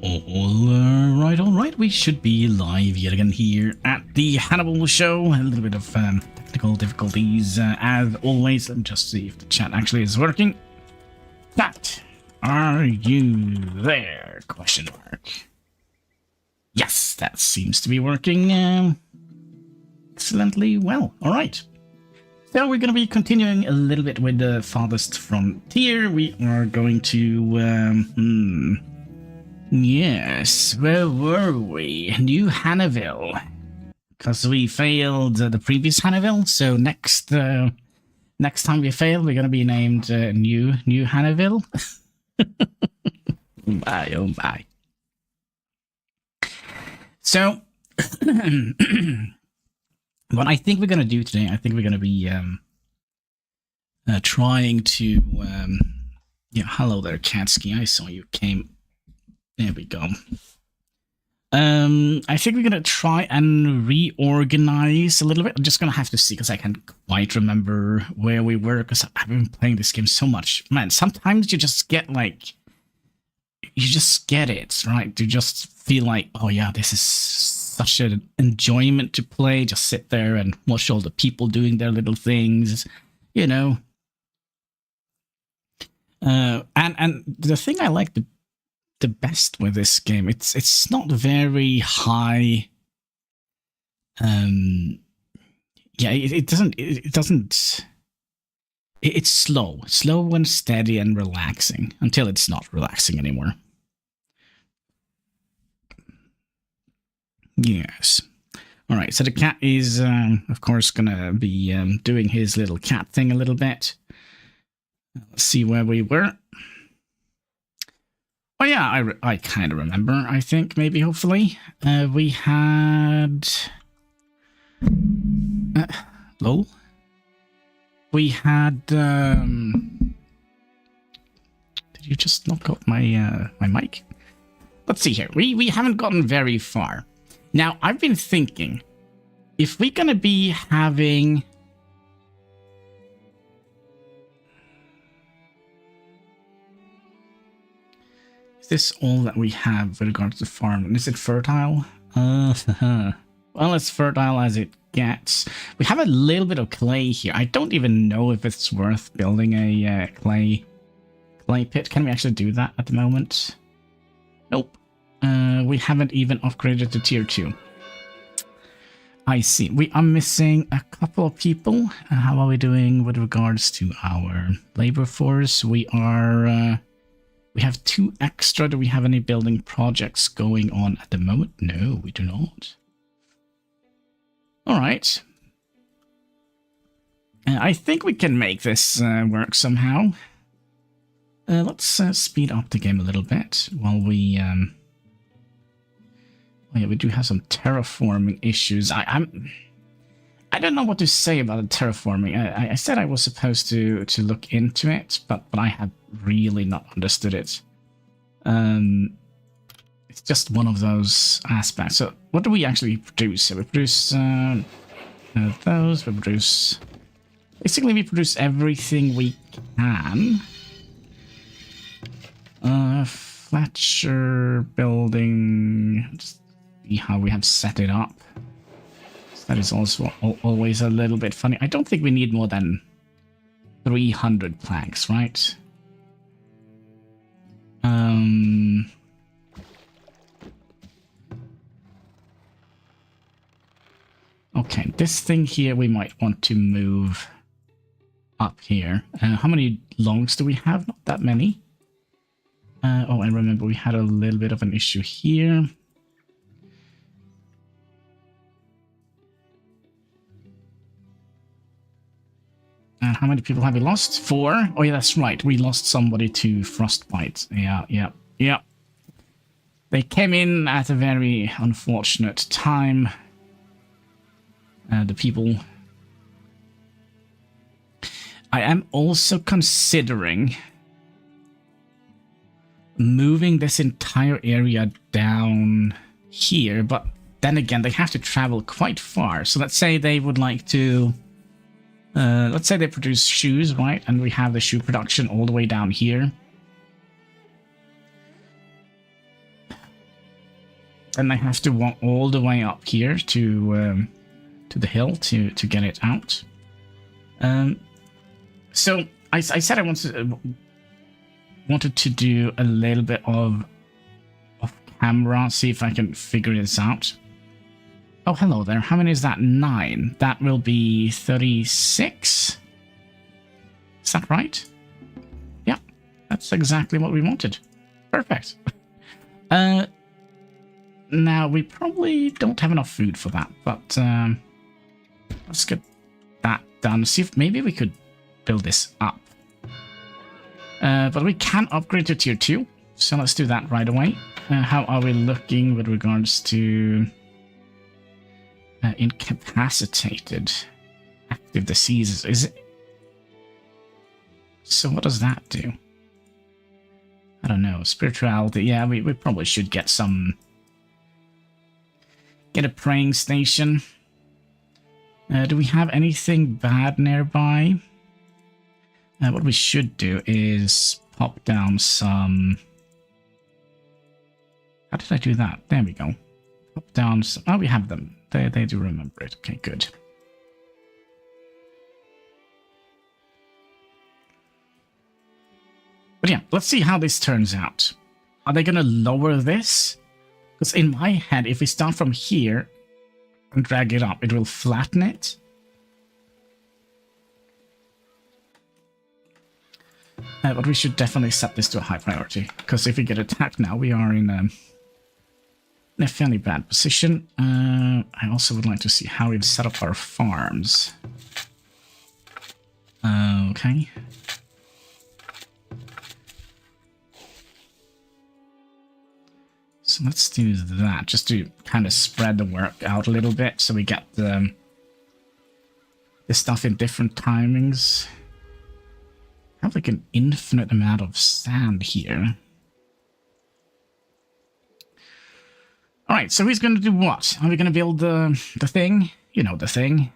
All right. We should be live yet again here at the Hannibal show. A little bit of technical difficulties as always. Let me just see if the chat actually is working. Chat, are you there? Question mark. Yes, that seems to be working excellently well. All right. So we're going to be continuing a little bit with the farthest frontier. We are going to yes, where were we? New Hanniville, because we failed the previous Hanniville. So next time we fail, we're gonna be named New Hanniville. Bye, oh bye. So, what I think we're gonna do today, I think we're gonna be trying to yeah. Hello there, Katsky. I saw you came. There we go. I think we're gonna try and reorganize a little bit. I'm just gonna have to see because I can't quite remember where we were because I've been playing this game so much. Man, sometimes you just get like, you just get it, right? You just feel like, oh yeah, this is such an enjoyment to play. Just sit there and watch all the people doing their little things, you know. And the thing I like the best with this game, it's not very high. Yeah, it's slow and steady and relaxing until it's not relaxing anymore. Yes. All right. So the cat is, of course, gonna be doing his little cat thing a little bit. Let's see where we were. Oh yeah, I kind of remember, I think, maybe, hopefully. We had... lol. We had... Did you just knock out my my mic? Let's see here. We haven't gotten very far. Now, I've been thinking, if we're gonna be having... Is this all that we have with regards to farming? Is it fertile? Well, as fertile as it gets. We have a little bit of clay here. I don't even know if it's worth building a clay pit. Can we actually do that at the moment? Nope. We haven't even upgraded to tier 2. I see. We are missing a couple of people. How are we doing with regards to our labor force? We are... we have 2 extra. Do we have any building projects going on at the moment? No, we do not. All right. I think we can make this work somehow. Let's speed up the game a little bit while we... oh yeah, we do have some terraforming issues. I don't know what to say about the terraforming. I said I was supposed to look into it, but I have really not understood it. It's just one of those aspects. So what do we actually produce? So we produce those. We produce... Basically, we produce everything we can. Fletcher building... Just see how we have set it up. That is also always a little bit funny. I don't think we need more than 300 planks, right? Okay, this thing here we might want to move up here. How many logs do we have? Not that many. Oh, I remember we had a little bit of an issue here. And how many people have we lost? 4? Oh yeah, that's right. We lost somebody to frostbite. Yeah. They came in at a very unfortunate time. The people... I am also considering moving this entire area down here, but then again, they have to travel quite far. So let's say they would like to... let's say they produce shoes, right? And we have the shoe production all the way down here. then I have to walk all the way up here to the hill to get it out. So I said I wanted to do a little bit of camera, see if I can figure this out. Oh, hello there. How many is that? 9. That will be 36. Is that right? Yeah, that's exactly what we wanted. Perfect. Now, we probably don't have enough food for that, but let's get that done. See if maybe we could build this up. But we can upgrade to tier 2, so let's do that right away. How are we looking with regards to incapacitated active diseases? Is it? So what does that do? I don't know. Spirituality. Yeah, we probably should get some. Get a praying station. Do we have anything bad nearby? What we should do is pop down some. How did I do that? There we go. Pop down some. Oh, we have them. They do remember it. Okay, good. But yeah, let's see how this turns out. Are they going to lower this? Because in my head, if we start from here and drag it up, it will flatten it. But we should definitely set this to a high priority. Because if we get attacked now, we are in a fairly bad position. I also would like to see how we've set up our farms. Okay. So let's do that, just to kind of spread the work out a little bit, so we get the stuff in different timings. I have like an infinite amount of sand here. Alright, so he's going to do what? Are we going to build the thing? You know, the thing.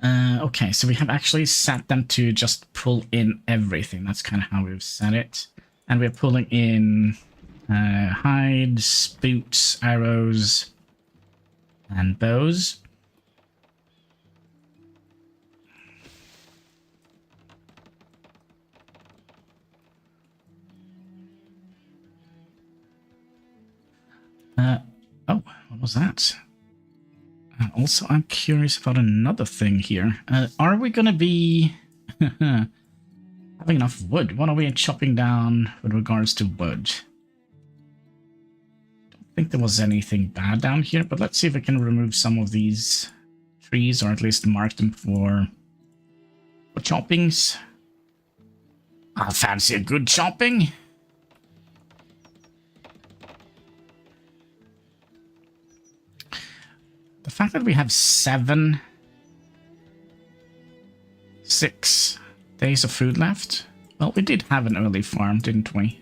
Okay, so we have actually set them to just pull in everything. That's kind of how we've set it. And we're pulling in hides, boots, arrows, and bows. Oh, what was that? Also, I'm curious about another thing here. Are we going to be having enough wood? What are we chopping down with regards to wood? Don't think there was anything bad down here, but let's see if we can remove some of these trees, or at least mark them for choppings. I fancy a good chopping. The fact that we have 6 days of food left. Well, we did have an early farm, didn't we?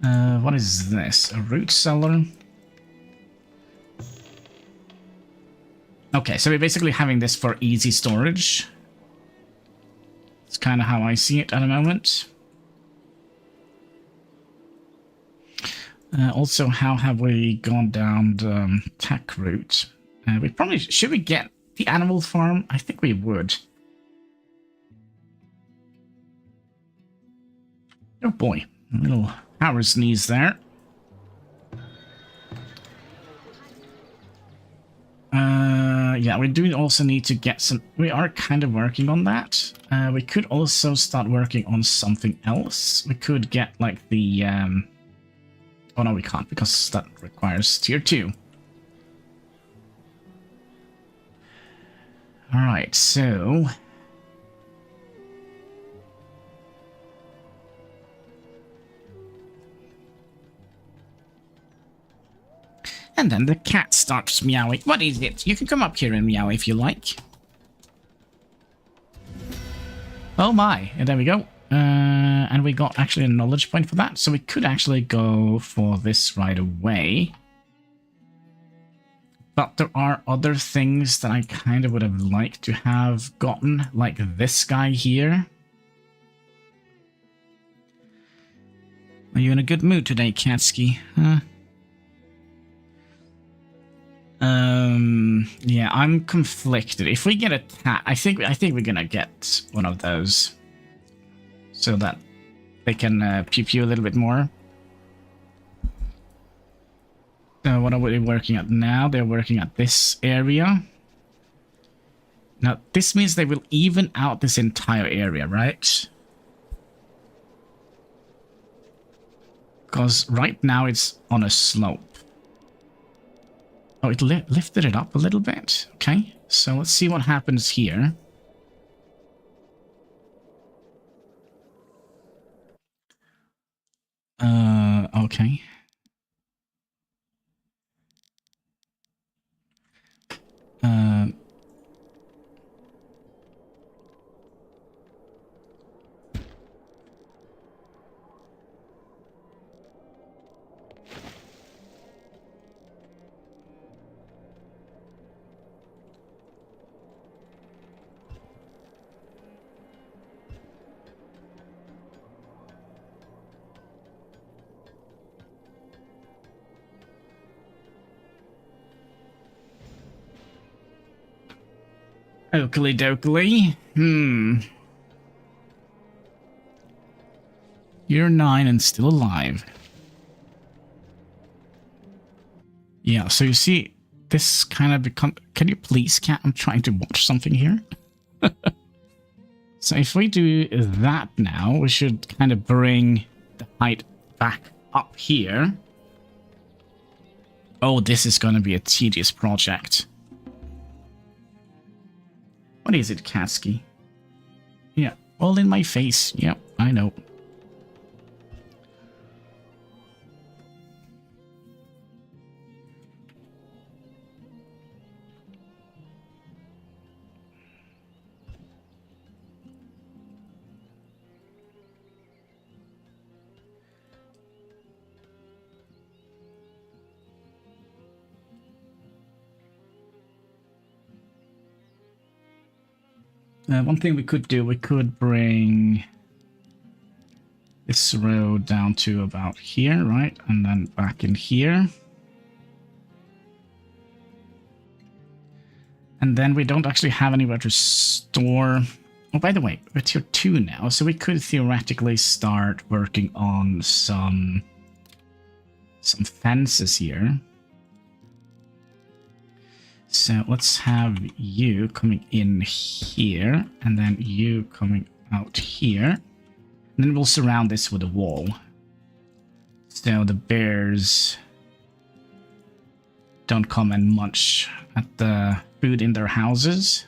What is this? A root cellar? Okay, so we're basically having this for easy storage. It's kind of how I see it at the moment. Also, how have we gone down the tech route? We probably... Should we get the animal farm? I think we would. Oh boy. A little power sneeze there. Yeah, we do also need to get some... We are kind of working on that. We could also start working on something else. We could get, like, the... Oh, no, we can't, because that requires tier 2. Alright, so... And then the cat starts meowing. What is it? You can come up here and meow if you like. Oh my, and there we go. And we got actually a knowledge point for that, so we could actually go for this right away. But there are other things that I kind of would have liked to have gotten, like this guy here. Are you in a good mood today, Katsky? Huh? Yeah, I'm conflicted. If we get attacked, I think we're gonna get one of those, so that they can pew pew a little bit more. So what are we working at now? They're working at this area. Now this means they will even out this entire area, right? Because right now it's on a slope. Oh, it lifted it up a little bit. Okay, so let's see what happens here. Okay. Oakley dokley. You're 9 and still alive. Yeah, so you see, this kind of become... Can you please, cat? I'm trying to watch something here. So if we do that now, we should kind of bring the height back up here. Oh, this is going to be a tedious project. What is it, Katsky? Yeah, all in my face. Yep, I know. One thing we could do, we could bring this road down to about here, right? And then back in here. And then we don't actually have anywhere to store... Oh, by the way, we're tier 2 now, so we could theoretically start working on some fences here. So let's have you coming in here, and then you coming out here. And then we'll surround this with a wall. So the bears don't come and munch at the food in their houses.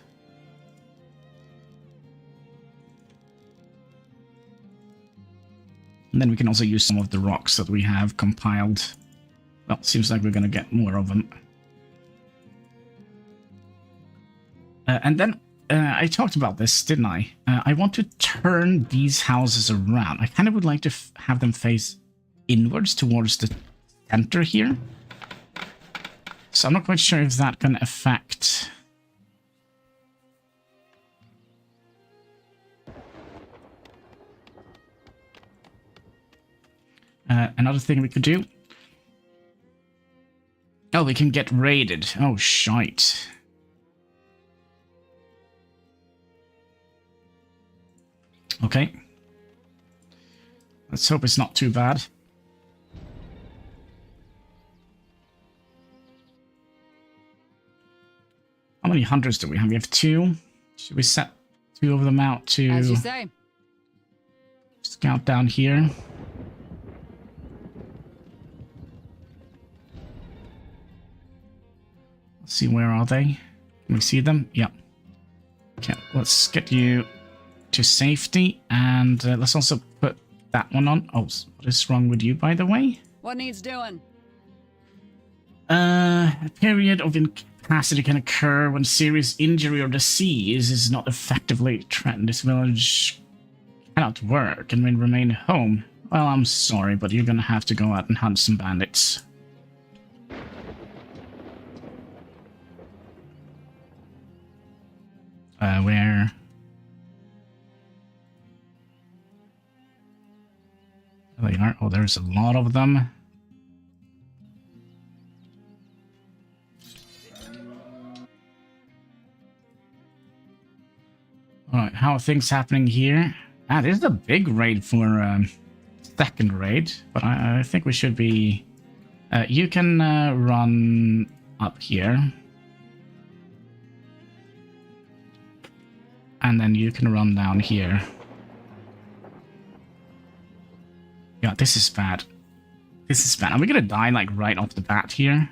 And then we can also use some of the rocks that we have compiled. Well, seems like we're going to get more of them. And then I talked about this, didn't I? I want to turn these houses around. I kind of would like to have them face inwards towards the center here. So I'm not quite sure if that can affect... Another thing we could do... Oh, we can get raided. Oh, shite. Okay. Let's hope it's not too bad. How many hunters do we have? We have 2. Should we set 2 of them out to... As you say. Scout down here. Let's see, where are they? Can we see them? Yep. Okay, let's get you to safety, and let's also put that one on. Oh, what is wrong with you, by the way? What needs doing? A period of incapacity can occur when serious injury or disease is not effectively threatened. This village cannot work and will remain home. Well, I'm sorry, but you're gonna have to go out and hunt some bandits. Where? they are. Oh, there's a lot of them. Alright, how are things happening here? Ah, this is a big raid for second raid, but I think we should be... you can run up here. And then you can run down here. Yeah, this is bad. This is bad. Are we gonna die, like, right off the bat here?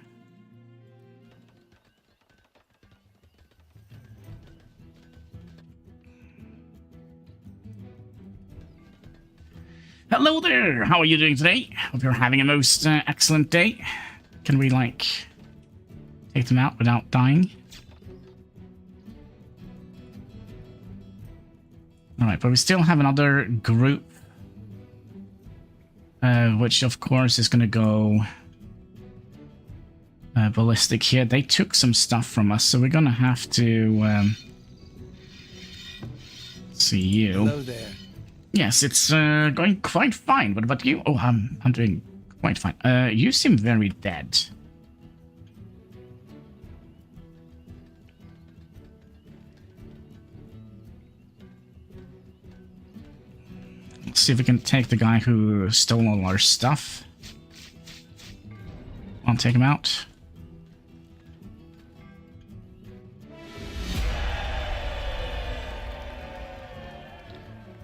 Hello there! How are you doing today? Hope you're having a most excellent day. Can we, like, take them out without dying? Alright, but we still have another group. Which, of course, is gonna go ballistic here. They took some stuff from us, so we're gonna have to see you. Hello there. Yes, it's going quite fine. What about you? Oh, I'm doing quite fine. You seem very dead. Let's see if we can take the guy who stole all our stuff. I'll take him out.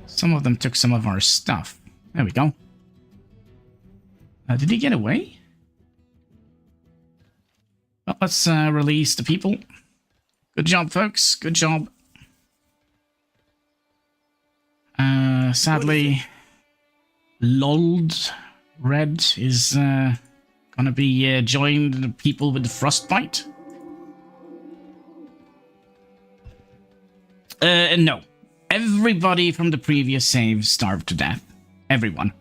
Some of them took some of our stuff. There we go. Did he get away? Well, let's release the people. Good job, folks. Good job. Sadly, Lold Red is gonna be joined the people with the frostbite. No. Everybody from the previous save starved to death. Everyone.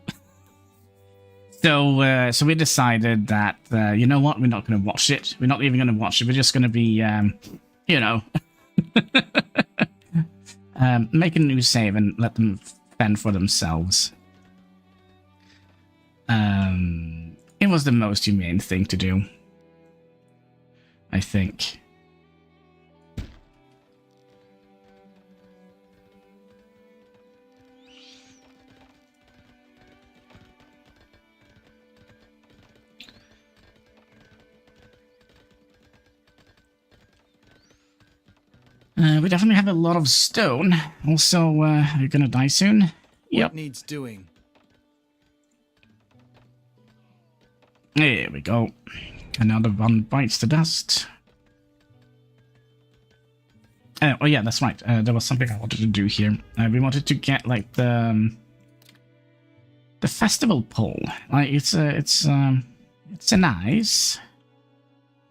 So we decided that, you know what? We're not going to watch it. We're not even going to watch it. We're just going to be, you know, make a new save and let them fend for themselves. It was the most humane thing to do, I think. We definitely have a lot of stone. Also, you're gonna die soon. Yep. What needs doing? There we go. Another one bites the dust. Oh yeah, that's right. There was something I wanted to do here. We wanted to get like the festival pole. Like it's a nice.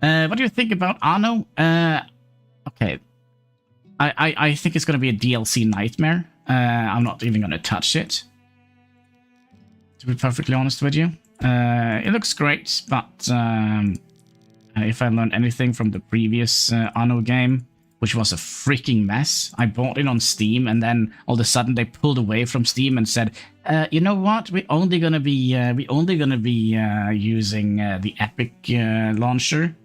What do you think about Anno? Okay. I think it's going to be a DLC nightmare. I'm not even going to touch it, to be perfectly honest with you. It looks great, but if I learned anything from the previous Anno game, which was a freaking mess, I bought it on Steam, and then all of a sudden they pulled away from Steam and said, "You know what? We're only going to be using the Epic launcher,"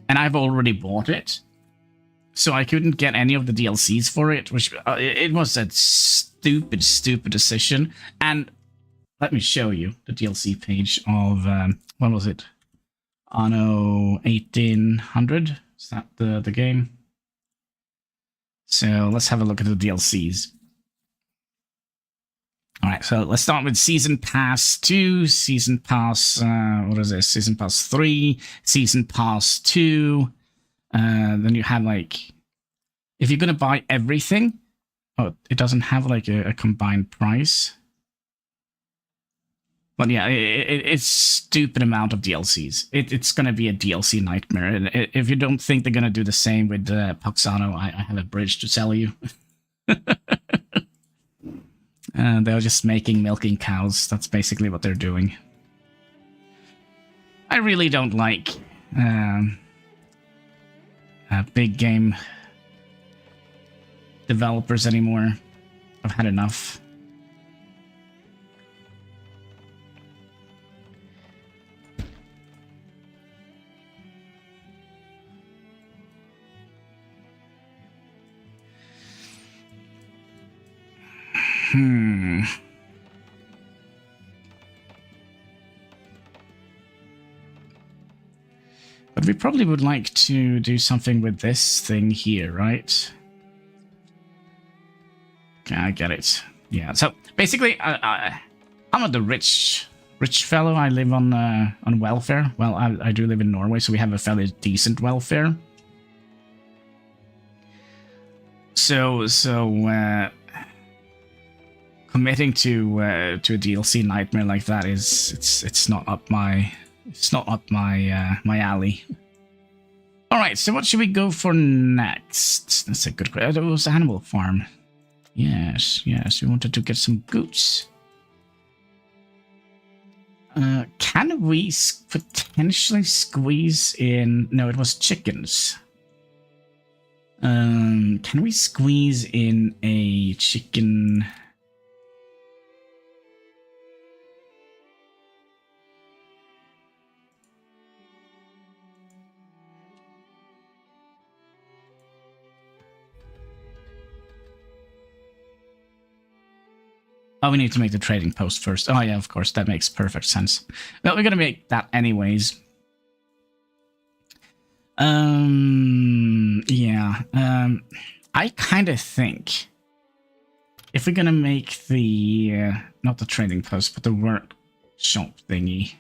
and I've already bought it. So I couldn't get any of the DLCs for it, which it was a stupid decision. And let me show you the DLC page of, what was it? Anno 1800? Is that the game? So let's have a look at the DLCs. Alright, so let's start with Season Pass 2, Season Pass, what is this? Season Pass 3, Season Pass 2... then you have like, if you're gonna buy everything, oh, it doesn't have like a combined price. But yeah, it's stupid amount of DLCs. It's gonna be a DLC nightmare. And if you don't think they're gonna do the same with Paxano, I have a bridge to sell you. They're just milking cows. That's basically what they're doing. I really don't like big game developers anymore. I've had enough. But we probably would like to do something with this thing here, right? Okay, I get it. Yeah, so basically, I'm not the rich fellow. I live on welfare. Well, I do live in Norway, so we have a fairly decent welfare. So committing to a DLC nightmare like that it's not up my my alley. All right, so what should we go for next? That's a good question. It was a Hannibal farm. Yes, we wanted to get some goods. Can we potentially squeeze in? No, it was chickens. Can we squeeze in a chicken? Oh, we need to make the trading post first. Oh yeah, of course, that makes perfect sense. Well, we're gonna make that anyways. Yeah. I kind of think if we're gonna make the not the trading post, but the workshop thingy.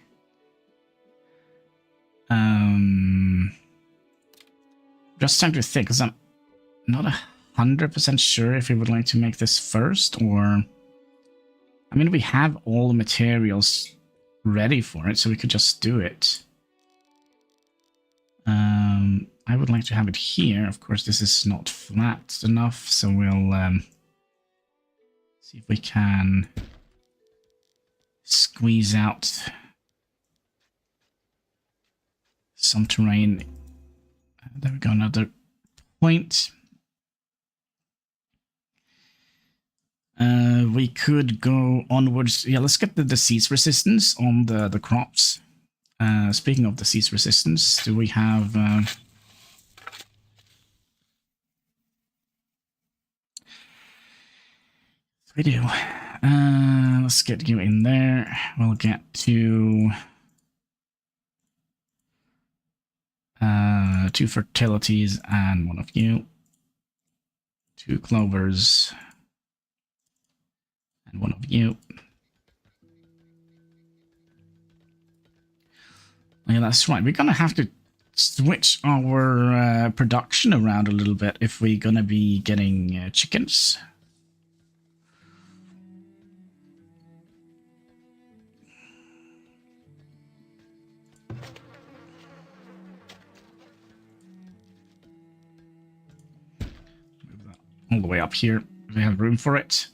Just trying to think, because I'm not 100% sure if we would like to make this first, or I mean, we have all the materials ready for it, so we could just do it. I would like to have it here. Of course, this is not flat enough, so we'll see if we can squeeze out some terrain. There we go, another point. We could go onwards. Yeah, let's get the disease resistance on the crops. Speaking of disease resistance, do we have... we do. Let's get you in there. We'll get to... 2 fertilities and 1 of you. 2 clovers. And 1 of you. Yeah, that's right. We're gonna have to switch our production around a little bit if we're gonna be getting chickens. Move that all the way up here. We have room for it.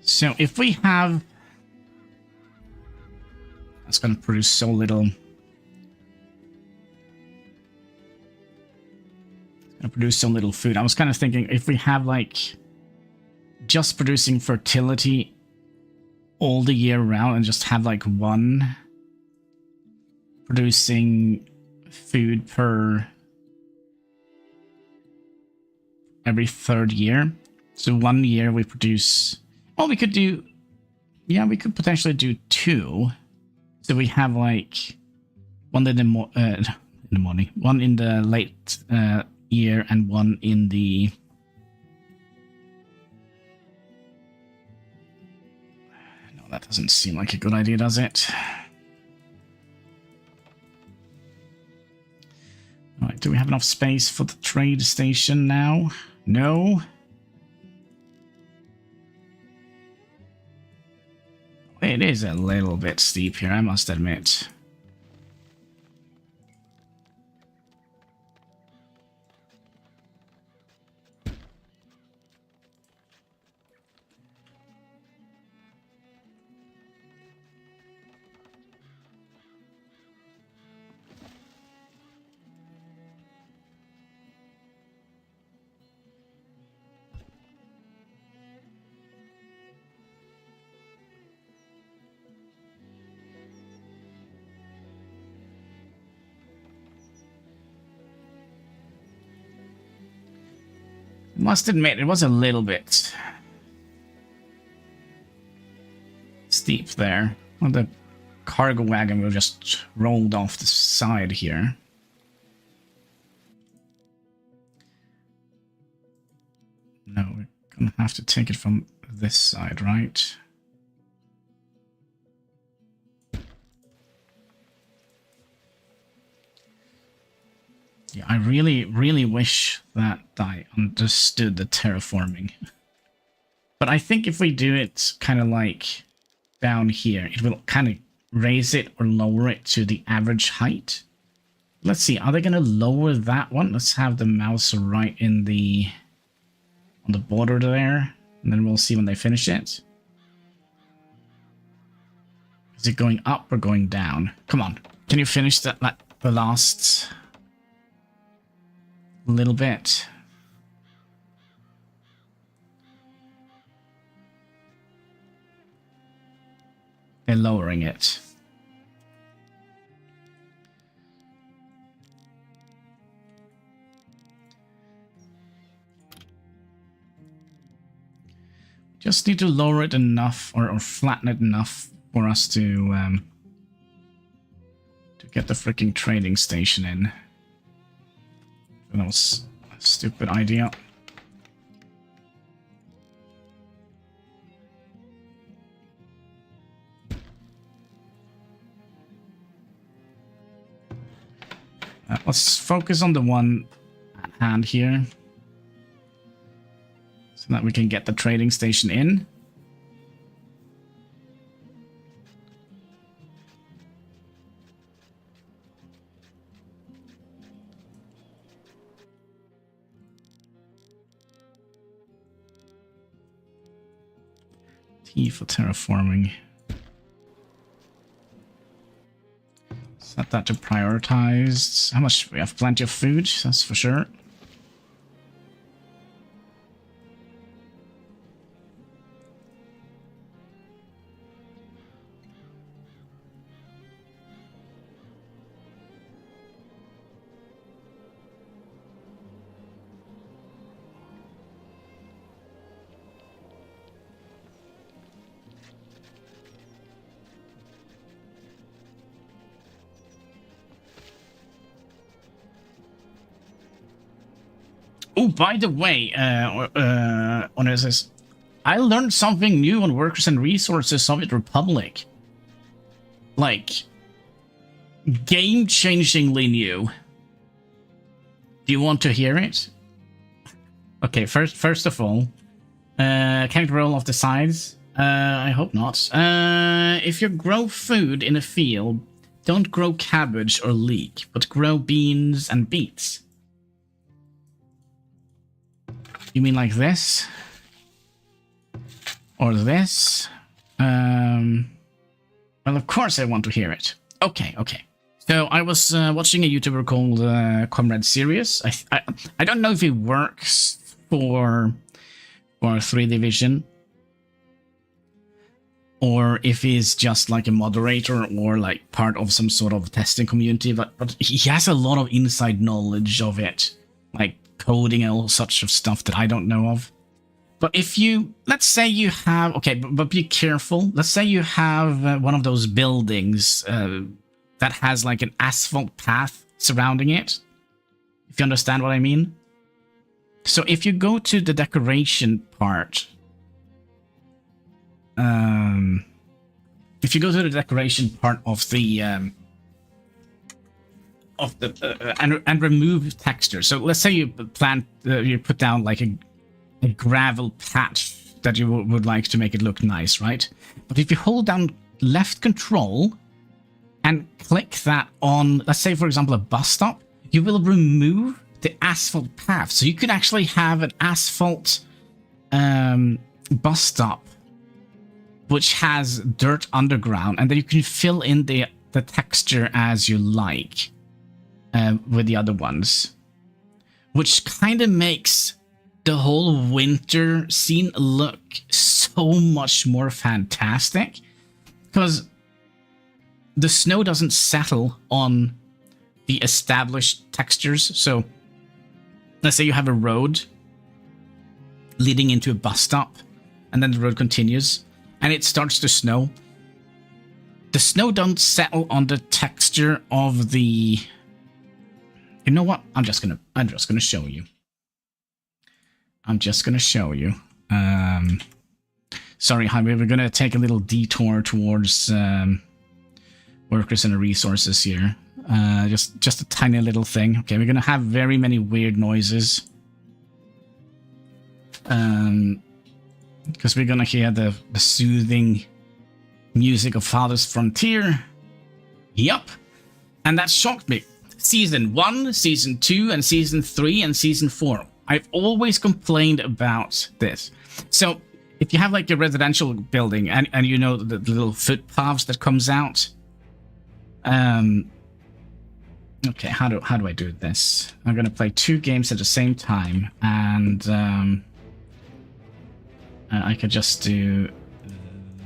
So if we have... That's going to produce so little. It's going to produce so little food. I was kind of thinking if we have like just producing fertility all the year round and just have like 1 producing food per every 3rd year. So 1 year we produce... Well, we could do... Yeah, we could potentially do 2. So we have like 1 in the morning, 1 in the late year, and 1 in the... No, that doesn't seem like a good idea, does it? Alright, do we have enough space for the trade station now? No. It is a little bit steep here, I must admit. Must admit, it was a little bit steep there. Well, the cargo wagon will just rolled off the side here. No, we're gonna have to take it from this side, right? Yeah, I really wish that I understood the terraforming. But I think if we do it kind of like down here, it will kind of raise it or lower it to the average height. Let's see, are they going to lower that one? Let's have the mouse right in the on the border there, and then we'll see when they finish it. Is it going up or going down? Come on, can you finish that, like the last little bit? They're lowering it. Just need to lower it enough or flatten it enough for us to get the freaking trading station in. That was a stupid idea. Let's focus on the one at hand here, so that we can get the trading station in. T for terraforming. Set that to prioritized. How much? We have plenty of food, that's for sure. Oh, by the way, Onesius, I learned something new on Workers and Resources Soviet Republic. Like, game-changingly new. Do you want to hear it? Okay, first of all, can it roll off the sides? I hope not. If you grow food in a field, don't grow cabbage or leek, but grow beans and beets. You mean like this? Or this? Well, of course I want to hear it. Okay. So I was watching a YouTuber called Comrade Sirius. I don't know if he works for 3 Division, or if he's just like a moderator or like part of some sort of testing community, but he has a lot of inside knowledge of it, like coding and all such of stuff that I don't know of. But if you, let's say you have, okay, but be careful. Let's say you have one of those buildings that has like an asphalt path surrounding it. If you understand what I mean. So if you go to the decoration part, if you go to the decoration part of the and remove texture. So let's say you you put down like a gravel patch that you would like to make it look nice, right? But if you hold down left control and click that on, let's say for example a bus stop, you will remove the asphalt path. So you could actually have an asphalt bus stop which has dirt underground, and then you can fill in the texture as you like. With the other ones, which kind of makes the whole winter scene look so much more fantastic, because the snow doesn't settle on the established textures. So let's say you have a road leading into a bus stop, and then the road continues, and it starts to snow. The snow don't settle on the texture of the... You know what? I'm just gonna show you. I'm just gonna show you. Sorry, Jaime, we're gonna take a little detour towards workers and resources here. Just a tiny little thing. Okay, we're gonna have very many weird noises. Because we're gonna hear the soothing music of Farthest Frontier. Yup. And that shocked me. Season 1, Season 2, and Season 3, and Season 4. I've always complained about this. So, if you have like a residential building, and you know the little footpaths that comes out. Okay, how do I do this? I'm gonna play 2 games at the same time, and I could just do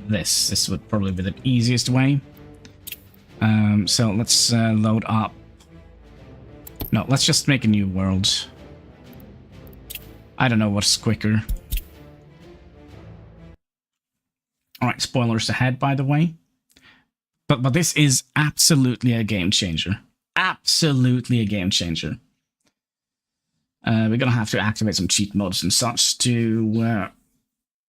this. This would probably be the easiest way. So let's load up. No, let's just make a new world. I don't know what's quicker. Alright, spoilers ahead, by the way. But this is absolutely a game changer. Absolutely a game changer. We're gonna have to activate some cheat modes and such to...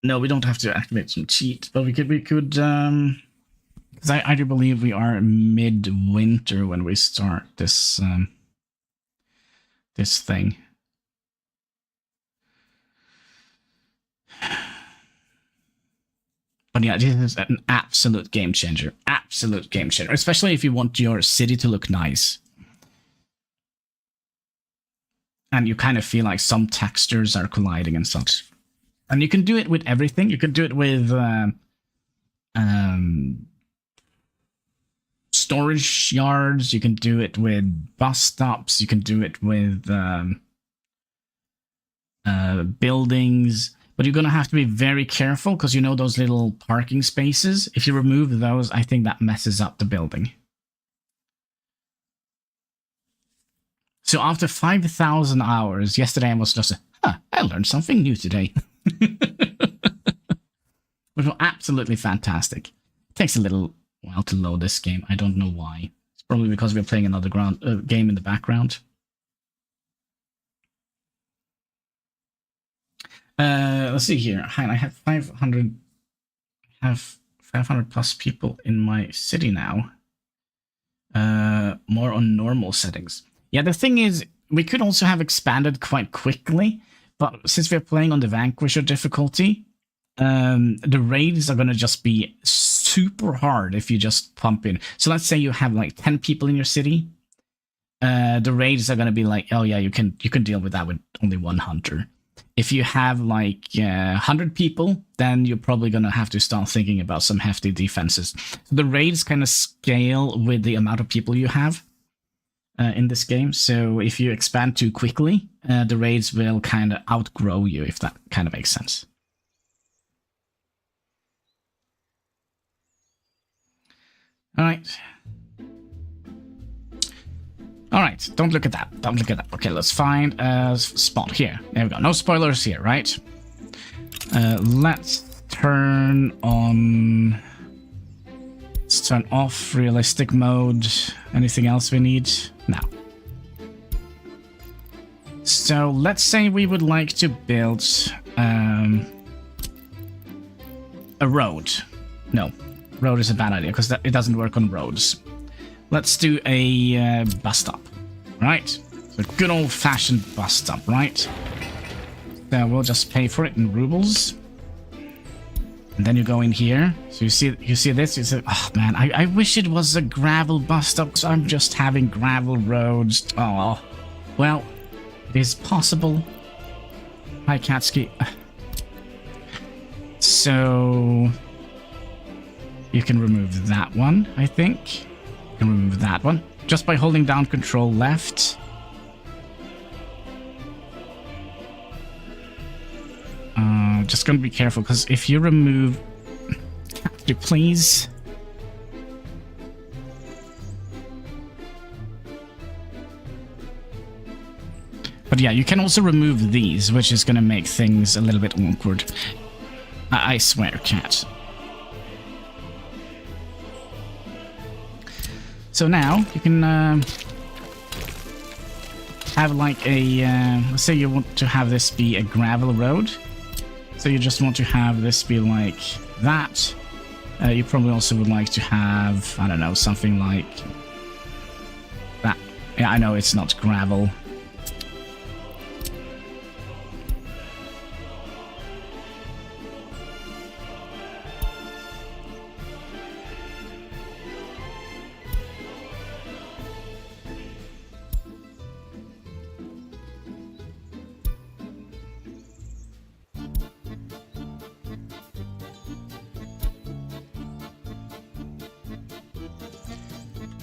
no, we don't have to activate some cheat, but we could... Because I do believe we are mid-winter when we start this... this thing. But yeah, this is an absolute game changer. Absolute game changer. Especially if you want your city to look nice. And you kind of feel like some textures are colliding and such. And you can do it with everything. You can do it with storage yards. You can do it with bus stops. You can do it with buildings. But you're going to have to be very careful because you know those little parking spaces. If you remove those, I think that messes up the building. So after 5,000 hours, yesterday I was just, I learned something new today. Which was absolutely fantastic. It takes a little while to load this game. I don't know why. It's probably because we're playing another game in the background. Let's see here. I have 500 plus people in my city now. More on normal settings. Yeah, the thing is, we could also have expanded quite quickly, but since we're playing on the Vanquisher difficulty, the raids are going to just be super hard if you just pump in. So let's say you have like 10 people in your city. The raids are going to be like, oh yeah, you can deal with that with only 1 hunter. If you have like 100 people, then you're probably going to have to start thinking about some hefty defenses. The raids kind of scale with the amount of people you have in this game. So if you expand too quickly, the raids will kind of outgrow you, if that kind of makes sense. All right. All right, don't look at that. Don't look at that. Okay, let's find a spot here. There we go. No spoilers here, right? Let's turn on... Let's turn off realistic mode. Anything else we need? No. So let's say we would like to build a road. No, road is a bad idea because it doesn't work on roads. Let's do a bus stop, right? So good old-fashioned bus stop, right? So we'll just pay for it in rubles. And then you go in here. So you see this, you say, oh man, I wish it was a gravel bus stop because I'm just having gravel roads. Oh, well, it is possible. Hi, Katsuki. So you can remove that one, I think. Remove that one just by holding down Control left. Just gonna be careful because if you remove, please. But yeah, you can also remove these, which is going to make things a little bit awkward. I swear, chat. So now you can have like a, let's say you want to have this be a gravel road. So you just want to have this be like that. You probably also would like to have, I don't know, something like that. Yeah, I know it's not gravel.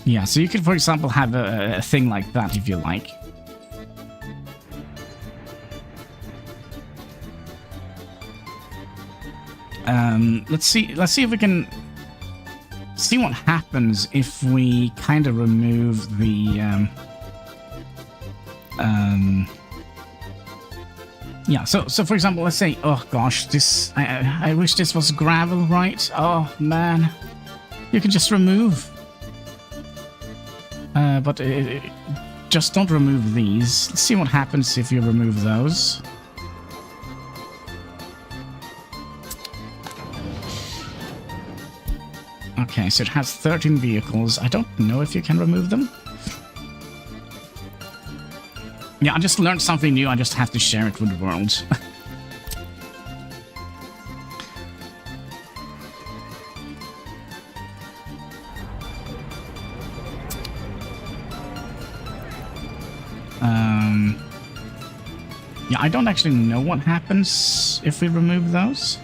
Yeah, so you could, for example, have a thing like that if you like. Let's see if we can see what happens if we kind of remove the yeah, so for example, let's say, oh gosh, this I wish this was gravel, right? Oh man, you can just remove. But just don't remove these. Let's see what happens if you remove those. Okay, so it has 13 vehicles. I don't know if you can remove them. Yeah, I just learned something new. I just have to share it with the world. Yeah, I don't actually know what happens if we remove those.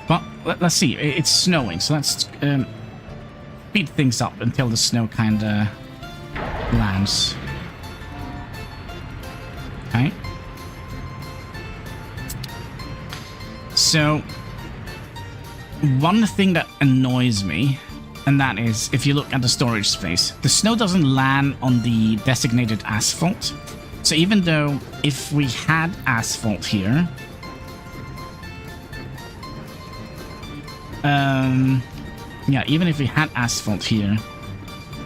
Well, let's see. It's snowing, so let's speed things up until the snow kind of lands. Okay. So, one thing that annoys me, and that is, if you look at the storage space, the snow doesn't land on the designated asphalt. So even though if we had asphalt here, yeah, even if we had asphalt here,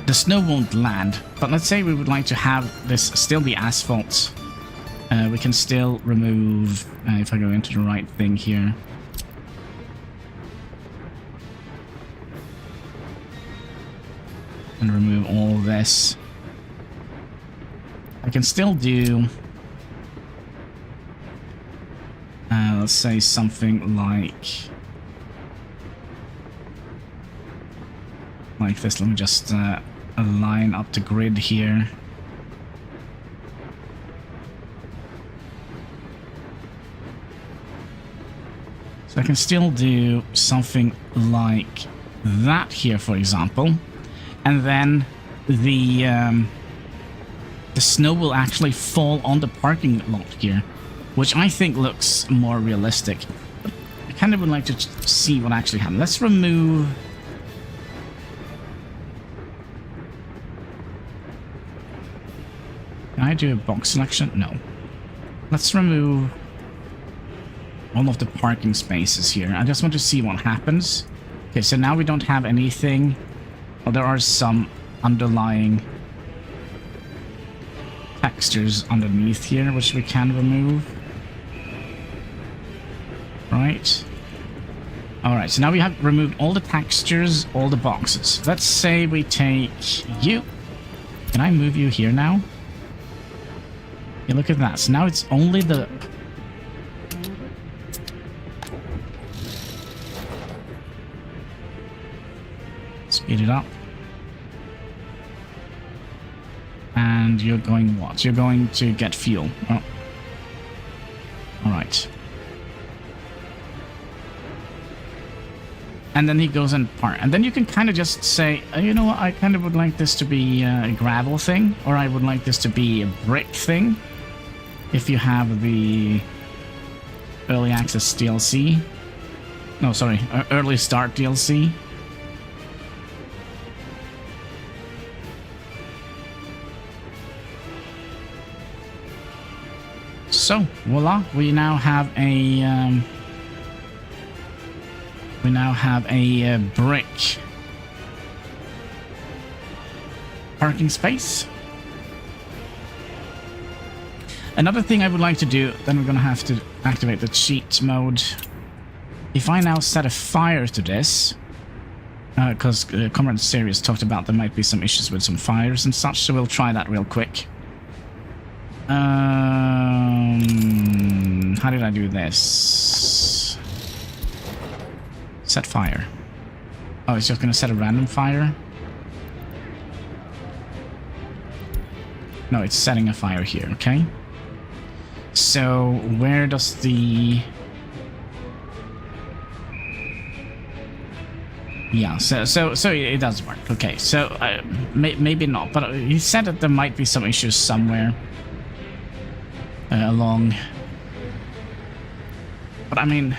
the snow won't land. But let's say we would like to have this still be asphalt. We can still remove, if I go into the right thing here. And remove all this. I can still do, let's say something like this. Let me just align up the grid here. So I can still do something like that here, for example, and then the snow will actually fall on the parking lot here, which I think looks more realistic. I kind of would like to see what actually happens. Let's remove. Can I do a box selection? No. Let's remove all of the parking spaces here. I just want to see what happens. Okay, so now we don't have anything. Well, there are some underlying textures underneath here, which we can remove. Right. Alright, so now we have removed all the textures, all the boxes. Let's say we take you. Can I move you here now? Yeah, look at that. So now it's only the... Speed it up. And you're going what? You're going to get fuel. Oh. Alright. And then he goes and park. And then you can kind of just say, you know what, I kind of would like this to be a gravel thing, or I would like this to be a brick thing. if you have the early access DLC. No, sorry, early start DLC. So voila, we now have a brick parking space. Another thing I would like to do, then we're gonna have to activate the cheat mode. If I now set a fire to this, because Comrade Serious talked about there might be some issues with some fires and such, so we'll try that real quick. How did I do this? Set fire. Oh, it's just gonna set a random fire? No, it's setting a fire here, okay? So, where does the... Yeah, so it does work. Okay, so maybe not, but he said that there might be some issues somewhere along. But I mean,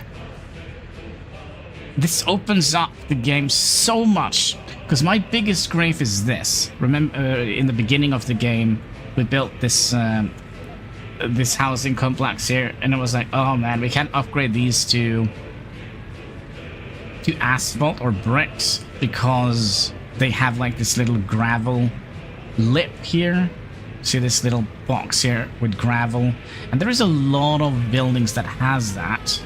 this opens up the game so much, because my biggest grief is this. Remember, in the beginning of the game, we built this this housing complex here, and it was like, oh man, we can't upgrade these to asphalt or bricks because they have like this little gravel lip here. See this little box here with gravel, and there is a lot of buildings that has that.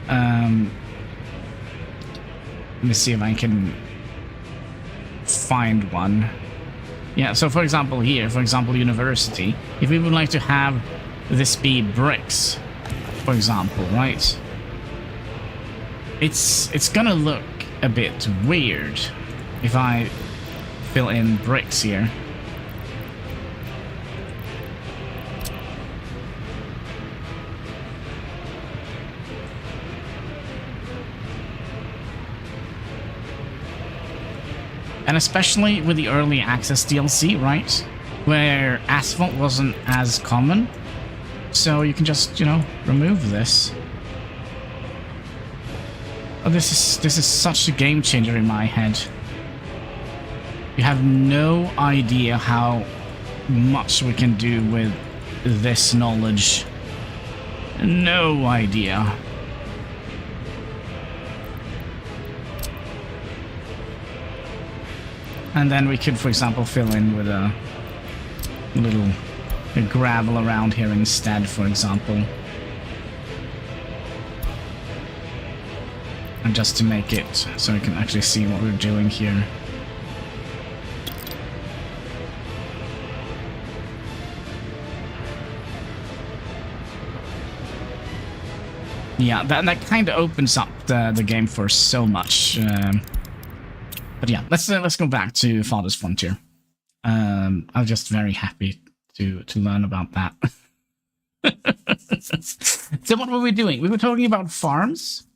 Let me see if I can find one. Yeah, so for example here, for example university, if we would like to have this be bricks, for example, right? It's gonna look a bit weird if I fill in bricks here. And especially with the early access DLC, right? Where asphalt wasn't as common. So you can just, you know, remove this. Oh, this is such a game changer in my head. You have no idea how much we can do with this knowledge. No idea. And then we could, for example, fill in with a little gravel around here instead, for example. And just to make it so we can actually see what we're doing here. Yeah, that kind of opens up the game for so much. But yeah, let's go back to Farthest Frontier. I'm just very happy to learn about that. So what were we doing? We were talking about farms.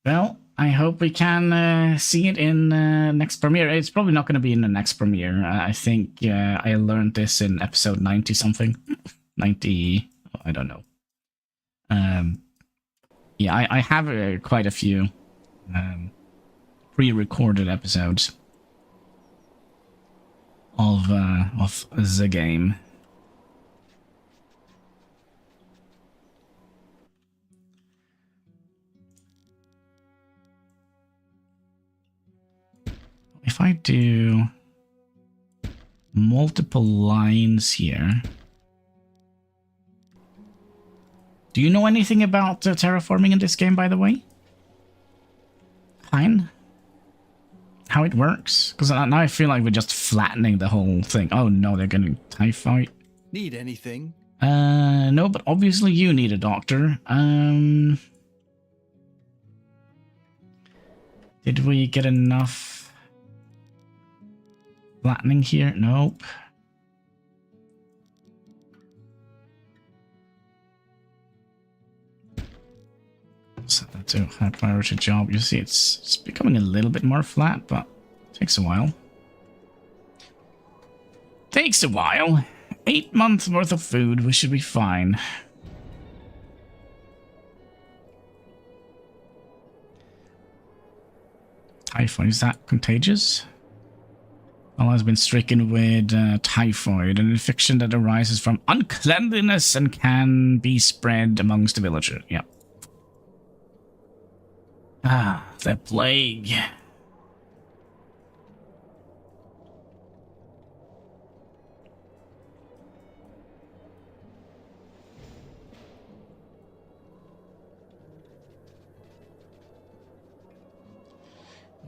Well, I hope we can see it in next premiere. It's probably not going to be in the next premiere. I think I learned this in episode 90 something. 90, I don't know. Yeah, I have quite a few pre-recorded episodes of the game. If I do multiple lines here, do you know anything about terraforming in this game, by the way? Fine. How it works? Because now I feel like we're just flattening the whole thing. Oh no, they're gonna TIE fight. Need anything? No, but obviously you need a doctor. Did we get enough flattening here? Nope. Set that to high priority job. You see, it's becoming a little bit more flat, but it takes a while. Takes a while. 8 months worth of food. We should be fine. Typhoid, is that contagious? Allah has been stricken with typhoid, an infection that arises from uncleanliness and can be spread amongst the villagers. Yep. Ah, the plague.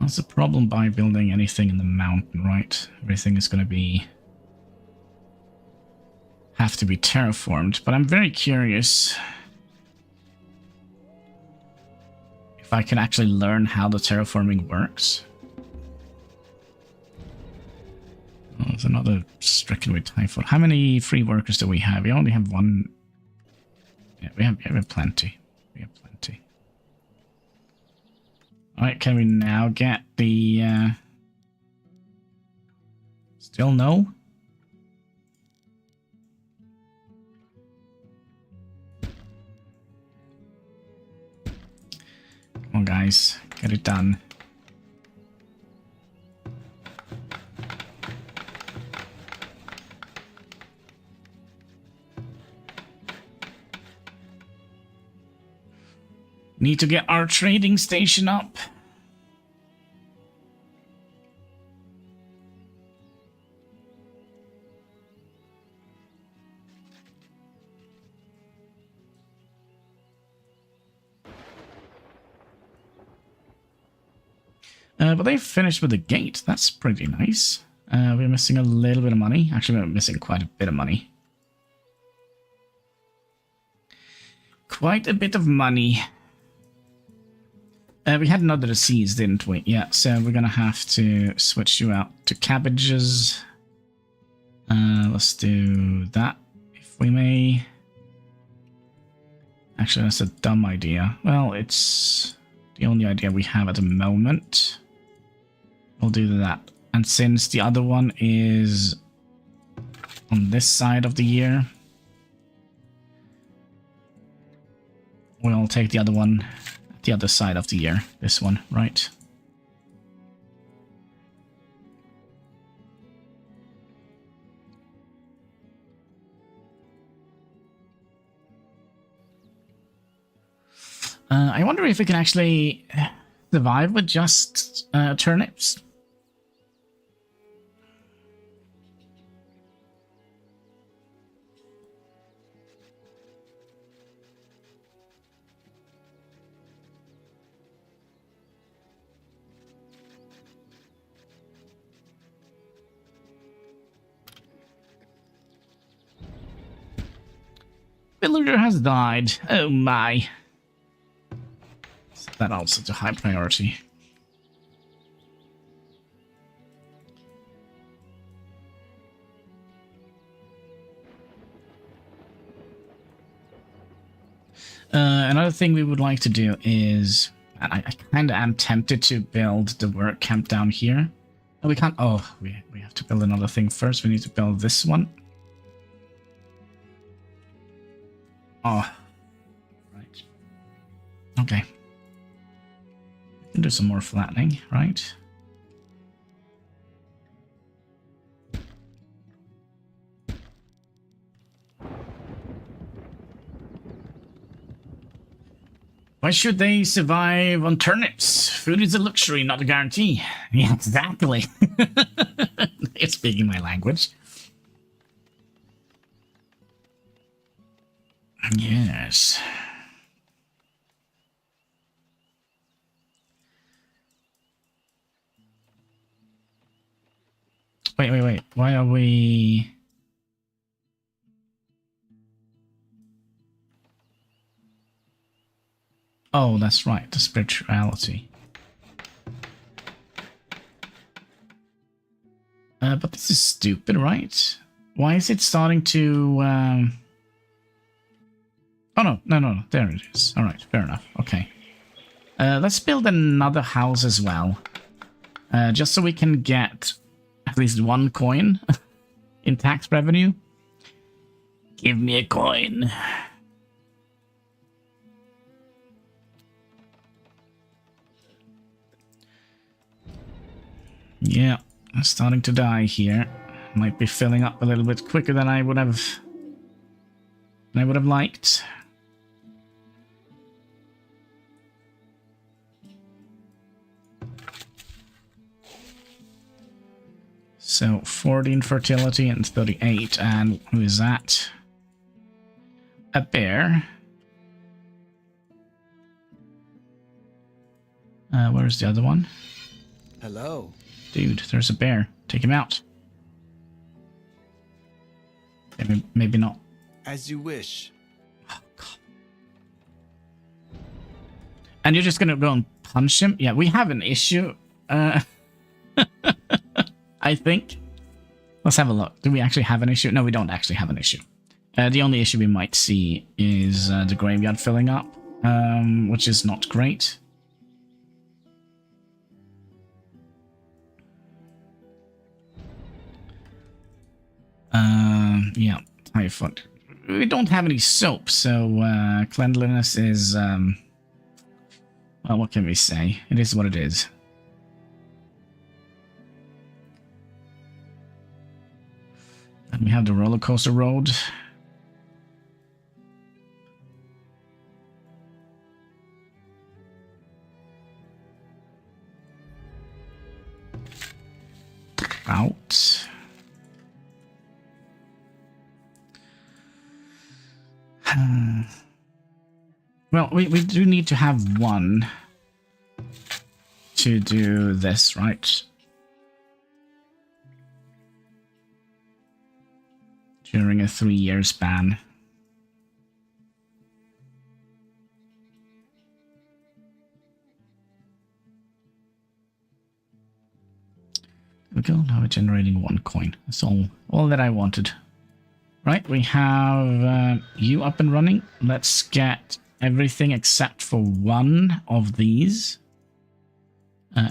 That's the problem by building anything in the mountain, right? Everything is going to have to be terraformed, but I'm very curious if I can actually learn how the terraforming works. Oh, there's another stricken with typhoid. How many free workers do we have? We only have one. Yeah, we have plenty. We have plenty. Alright, can we now get the... Still no? Come on, guys. Get it done. Need to get our trading station up. But they finished with the gate. That's pretty nice. We're missing a little bit of money. Actually, we're missing quite a bit of money. Quite a bit of money. We had another disease, didn't we? Yeah, so we're gonna have to switch you out to cabbages. Let's do that, if we may. Actually, that's a dumb idea. Well, it's the only idea we have at the moment. We'll do that. And since the other one is on this side of the year, we'll take the other one the other side of the year. This one, right? I wonder if we can actually survive with just turnips. Villager has died. Oh my. That also a high priority. Another thing we would like to do is, and I kind of am tempted to build the work camp down here. No, we can't. Oh, we have to build another thing first. We need to build this one. Oh, right. Okay. We can do some more flattening, right? Why should they survive on turnips? Food is a luxury, not a guarantee. Yeah, exactly. They're speaking my language. Yes. Wait. Why are we... Oh, that's right. The spirituality. But this is stupid, right? Why is it starting to... Oh, no. There it is. All right, fair enough. Okay. Let's build another house as well. Just so we can get at least one coin in tax revenue. Give me a coin. Yeah, I'm starting to die here. Might be filling up a little bit quicker than I would have liked. So 14 fertility and 38, and who is that? A bear. Where's the other one? Hello. Dude, there's a bear. Take him out. Maybe not. As you wish. Oh, God. And you're just gonna go and punch him? Yeah, we have an issue. I think. Let's have a look. Do we actually have an issue? No, we don't actually have an issue. The only issue we might see is the graveyard filling up, which is not great. Yeah, typhoid. We don't have any soap, so cleanliness is, well, what can we say? It is what it is. And we have the roller coaster road. Out. Well, we do need to have one to do this, right? During a 3-year span. There we go, now we're generating 1 coin. That's all that I wanted. Right, we have you up and running. Let's get everything except for one of these.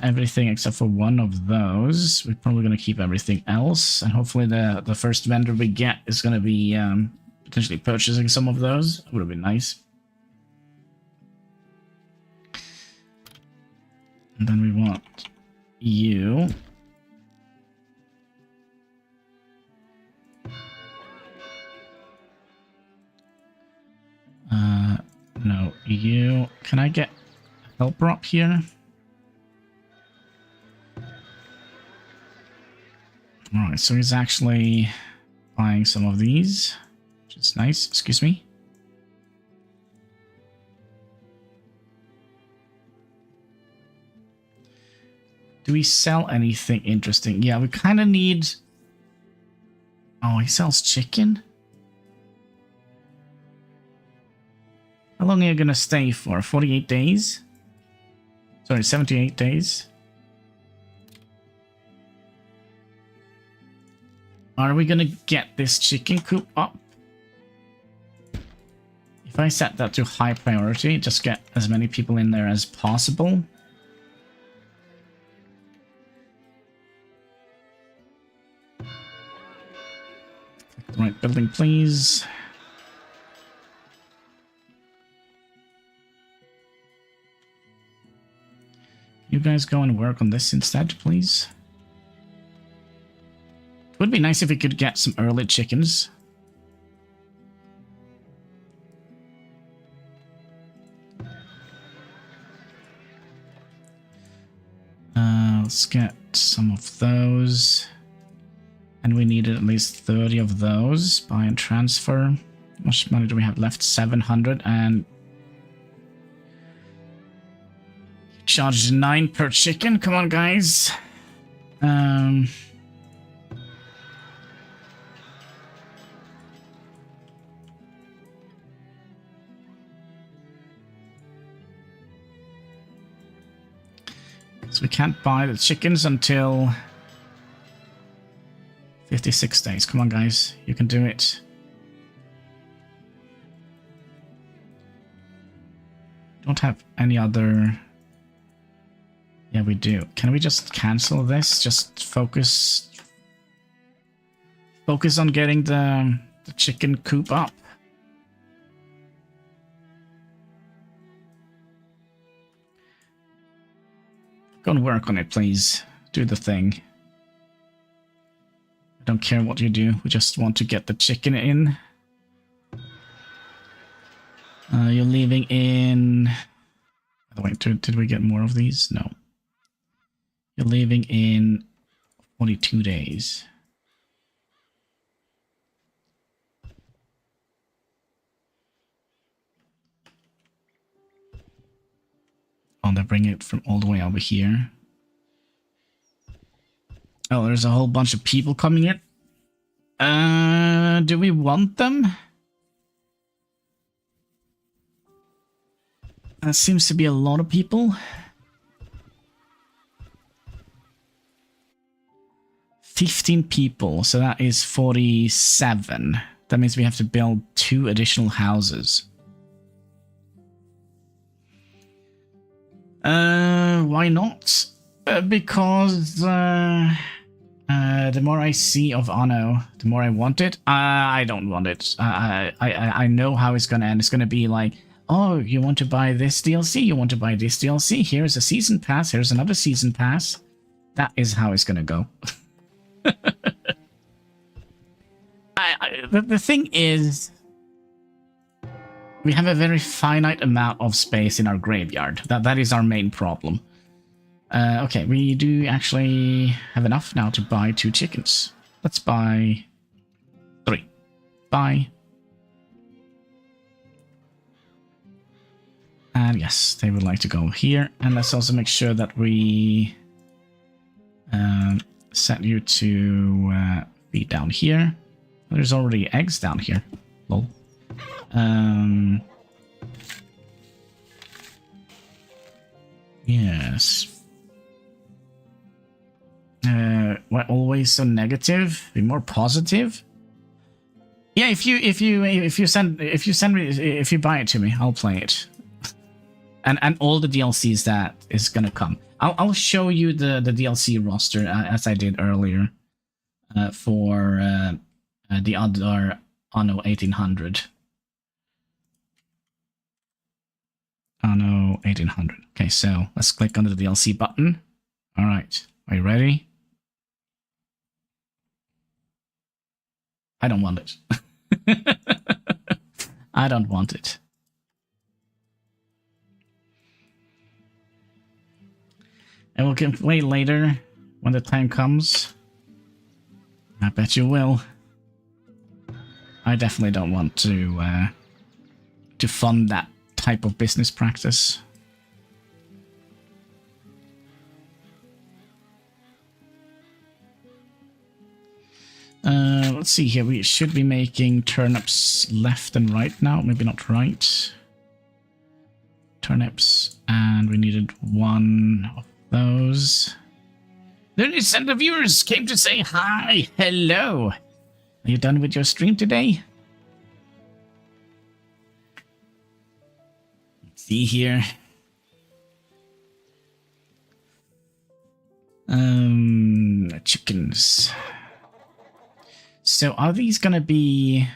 Everything except for one of those. We're probably going to keep everything else. And hopefully the first vendor we get is going to be potentially purchasing some of those. That would have been nice. And then we want you. No, you. Can I get a helper up here? Alright, so he's actually buying some of these, which is nice. Excuse me. Do we sell anything interesting? Yeah, we kind of need... Oh, he sells chicken? How long are you going to stay for? 48 days? Sorry, 78 days? Are we going to get this chicken coop up? If I set that to high priority, just get as many people in there as possible. Click the right building, please. You guys go and work on this instead, please. It would be nice if we could get some early chickens. Let's get some of those. And we needed at least 30 of those. Buy and transfer. How much money do we have left? 700, and charged 9 per chicken. Come on, guys. So we can't buy the chickens until 56 days. Come on, guys. You can do it. Don't have any other... Yeah, we do. Can we just cancel this? Just focus on getting the the chicken coop up. Go and work on it, please. Do the thing. I don't care what you do. We just want to get the chicken in. You're leaving in... Wait, did we get more of these? No. You're leaving in 42 days. Oh, they bring it from all the way over here. Oh, there's a whole bunch of people coming in. Do we want them? That seems to be a lot of people. 15 people, so that is 47. That means we have to build 2 additional houses. Why not? Because the more I see of Anno, the more I want it. I don't want it. I know how it's gonna end. It's gonna be like, oh, you want to buy this DLC? You want to buy this DLC? Here's a season pass. Here's another season pass. That is how it's gonna go. The thing is, we have a very finite amount of space in our graveyard. That is our main problem. Okay, we do actually have enough now to buy 2 chickens. Let's buy 3. Buy. And yes, they would like to go here. And let's also make sure that we set you to be down here. There's already eggs down here. Lol. Yes. Why always so negative? Be more positive. Yeah, if you buy it to me, I'll play it. And all the DLCs that is gonna come. I'll show you the DLC roster as I did earlier for the other Anno 1800. Anno 1800. Okay, so let's click on the DLC button. All right, are you ready? I don't want it. I don't want it. And we can play later when the time comes. I bet you will. I definitely don't want to fund that type of business practice. Let's see here. We should be making turnips left and right now. Maybe not right. Turnips. And we needed 1 of those. The viewers came to say hi. Hello. Are you done with your stream today? Let's see here. Chickens. So are these gonna be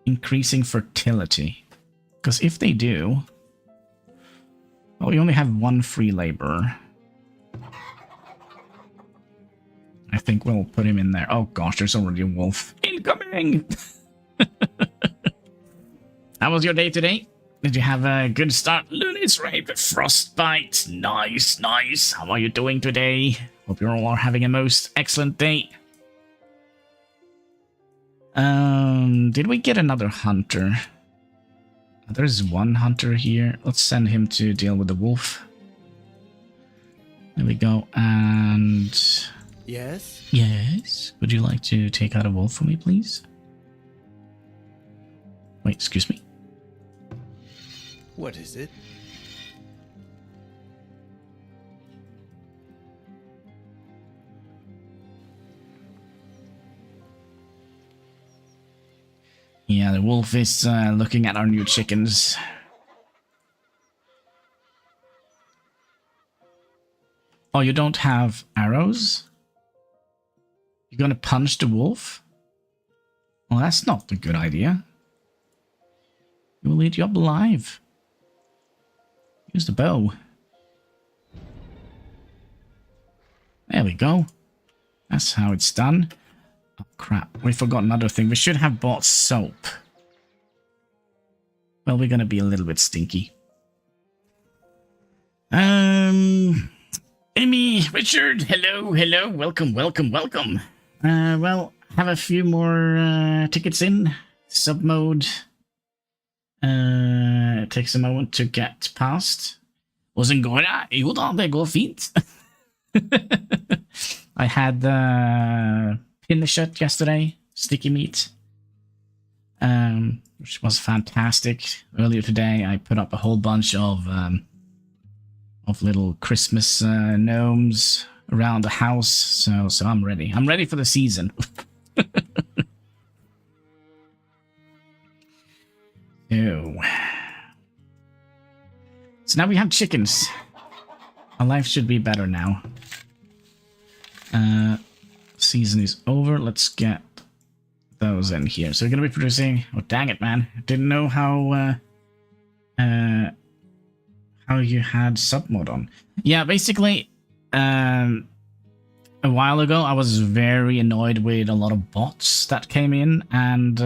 increasing fertility? Because if they do, well, we only have 1 free laborer. I think we'll put him in there. Oh gosh, there's already a wolf. Incoming! How was your day today? Did you have a good start? Lunis rape, frostbite. Nice, nice. How are you doing today? Hope you all are having a most excellent day. Did we get another hunter? There's 1 hunter here. Let's send him to deal with the wolf. There we go. And... Yes? Yes? Would you like to take out a wolf for me, please? Wait, excuse me? What is it? Yeah, the wolf is looking at our new chickens. Oh, you don't have arrows? You're gonna punch the wolf? Well, that's not a good idea. It will eat you up alive. Use the bow. There we go. That's how it's done. Oh, crap. We forgot another thing. We should have bought soap. Well, we're gonna be a little bit stinky. Amy, Richard, hello, welcome. Well, have a few more tickets in. Sub mode. It takes a moment to get past. Åssen går det? Jo da, det går fint. I had Pinnershut yesterday, sticky meat, which was fantastic. Earlier today, I put up a whole bunch of little Christmas gnomes around the house, so I'm ready. I'm ready for the season. So now we have chickens. Our life should be better now. Season is over. Let's get those in here. So we're gonna be producing. Oh dang it, man! I didn't know how you had sub mode on. Yeah, basically, a while ago I was very annoyed with a lot of bots that came in and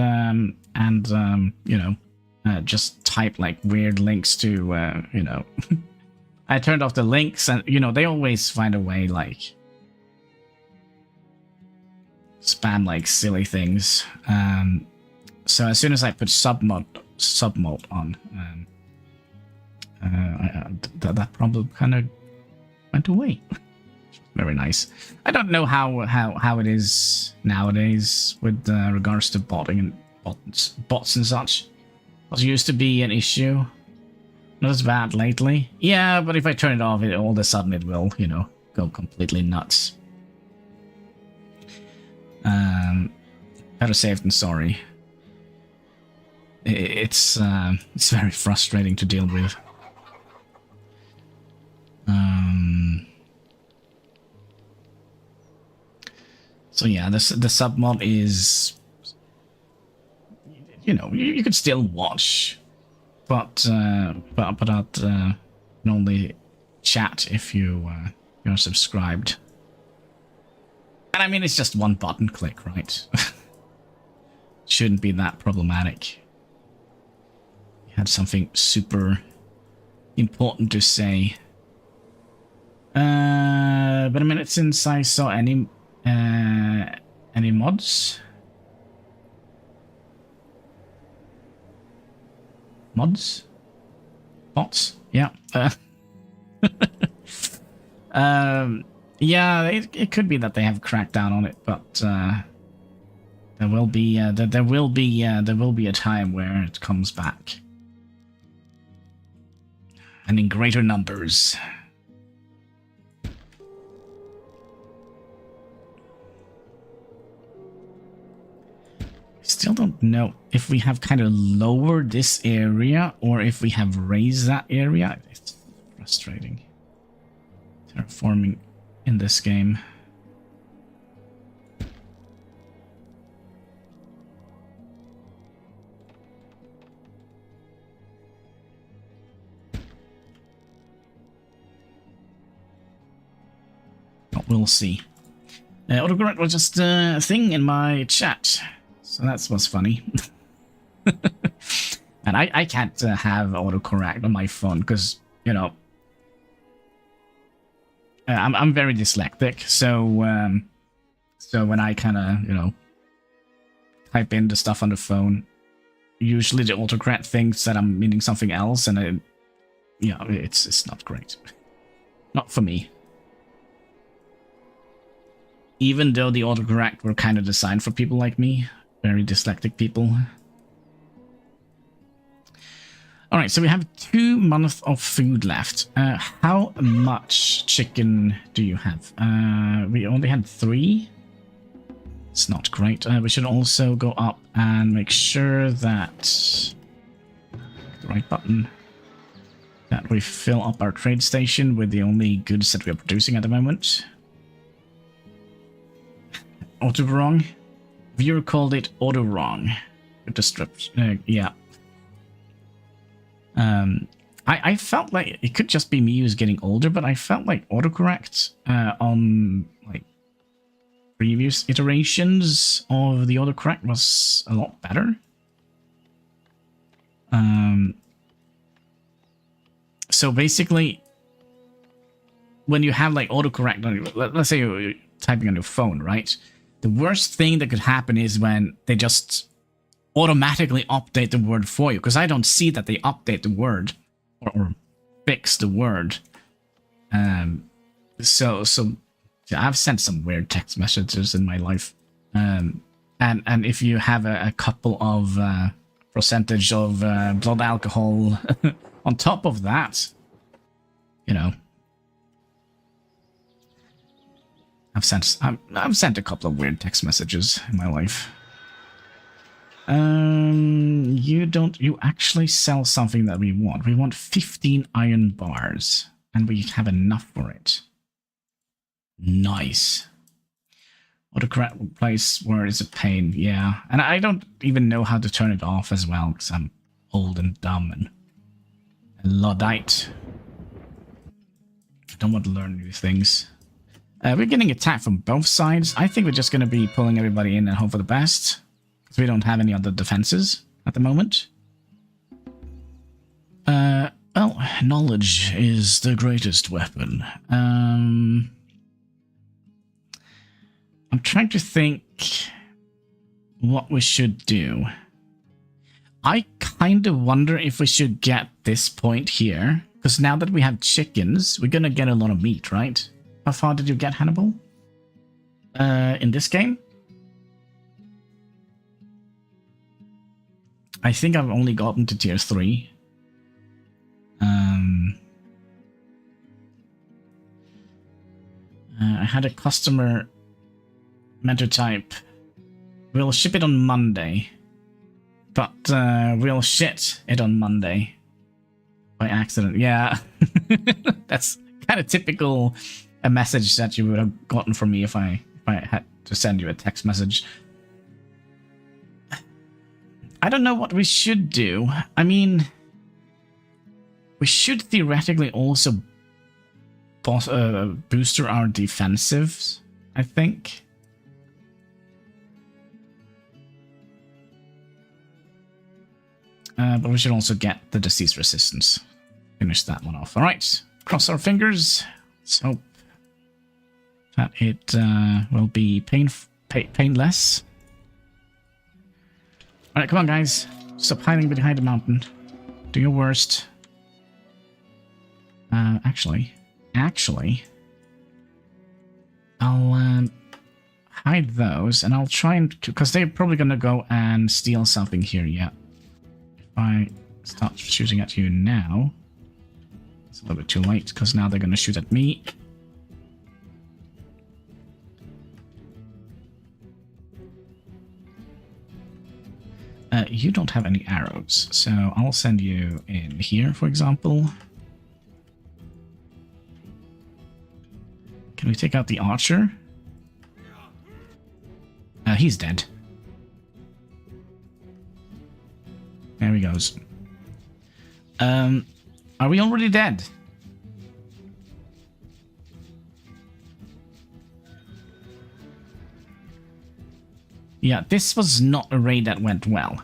you know, just type like weird links to you know. I turned off the links, and you know they always find a way like spam like silly things. So as soon as I put sub mode on, that problem kind of went away. Very nice. I don't know how it is nowadays with regards to botting and bots and such. It used to be an issue. Not as bad lately. Yeah, but if I turn it off, all of a sudden it will, you know, go completely nuts. Better safe than sorry. It's very frustrating to deal with. So yeah, the sub mod is, you know, you could still watch, but I'd only chat if you're subscribed. And I mean, it's just one button click, right? Shouldn't be that problematic. You had something super important to say. But a minute since I saw any mods. Mods? Bots? Yeah. Yeah, it could be that they have cracked down on it, but there will be a time where it comes back, and in greater numbers. Still don't know if we have kind of lowered this area or if we have raised that area. It's frustrating. Terraforming in this game. But we'll see. Autocorrect was just a thing in my chat. So that's what's funny. And I can't have autocorrect on my phone because, you know, I'm very dyslexic. So so when I kind of, you know, type in the stuff on the phone, usually the autocorrect thinks that I'm meaning something else, and it, you know, it's not great. Not for me. Even though the autocorrect were kind of designed for people like me. Very dyslexic people. Alright, so we have 2 months of food left. How much chicken do you have? We only had 3. It's not great. We should also go up and make sure that... the right button. That we fill up our trade station with the only goods that we are producing at the moment. Auto wrong. Viewer called it auto wrong. Yeah. I felt like it could just be me who's getting older, but I felt like autocorrect on like previous iterations of the autocorrect was a lot better. So basically, when you have like autocorrect on, let's say you're typing on your phone, right? The worst thing that could happen is when they just automatically update the word for you, because I don't see that they update the word or fix the word. So I've sent some weird text messages in my life, and if you have a couple of percentage of blood alcohol on top of that, you know, I've sent a couple of weird text messages in my life. You actually sell something that we want. We want 15 iron bars, and we have enough for it. Nice. Autocorrect place where it's a pain, yeah. And I don't even know how to turn it off as well, because I'm old and dumb and a Luddite. I don't want to learn new things. We're getting attacked from both sides. I think we're just going to be pulling everybody in and hope for the best, because we don't have any other defenses at the moment. Well, knowledge is the greatest weapon. I'm trying to think what we should do. I kind of wonder if we should get this point here, because now that we have chickens, we're going to get a lot of meat, right? How far did you get, Hannibal? In this game? I think I've only gotten to tier 3. I had a customer mentor type. We'll ship it on Monday. But we'll shit it on Monday. By accident. Yeah. That's kind of typical a message that you would have gotten from me if I had to send you a text message. I don't know what we should do. I mean, we should theoretically also booster our defensives, I think. But we should also get the disease resistance. Finish that one off. Alright, cross our fingers. Let's hope that it will be painless. Alright, come on guys. Stop hiding behind the mountain. Do your worst. Actually, I'll hide those, and I'll try and... because they're probably going to go and steal something here, yeah. If I start shooting at you now, it's a little bit too late, because now they're going to shoot at me. You don't have any arrows, so I'll send you in here, for example. Can we take out the archer? He's dead. There he goes. Are we already dead? Yeah, this was not a raid that went well.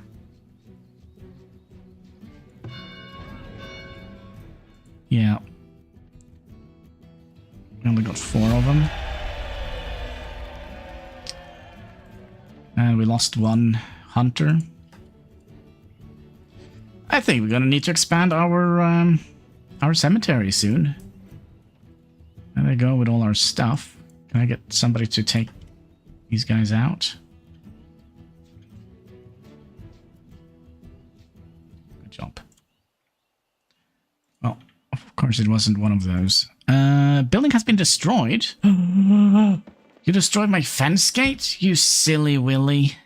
Yeah. We only got 4 of them. And we lost 1 hunter. I think we're gonna need to expand our cemetery soon. There we go with all our stuff. Can I get somebody to take these guys out? Good job. Well, of course it wasn't one of those. Building has been destroyed. You destroyed my fence gate, you silly willy.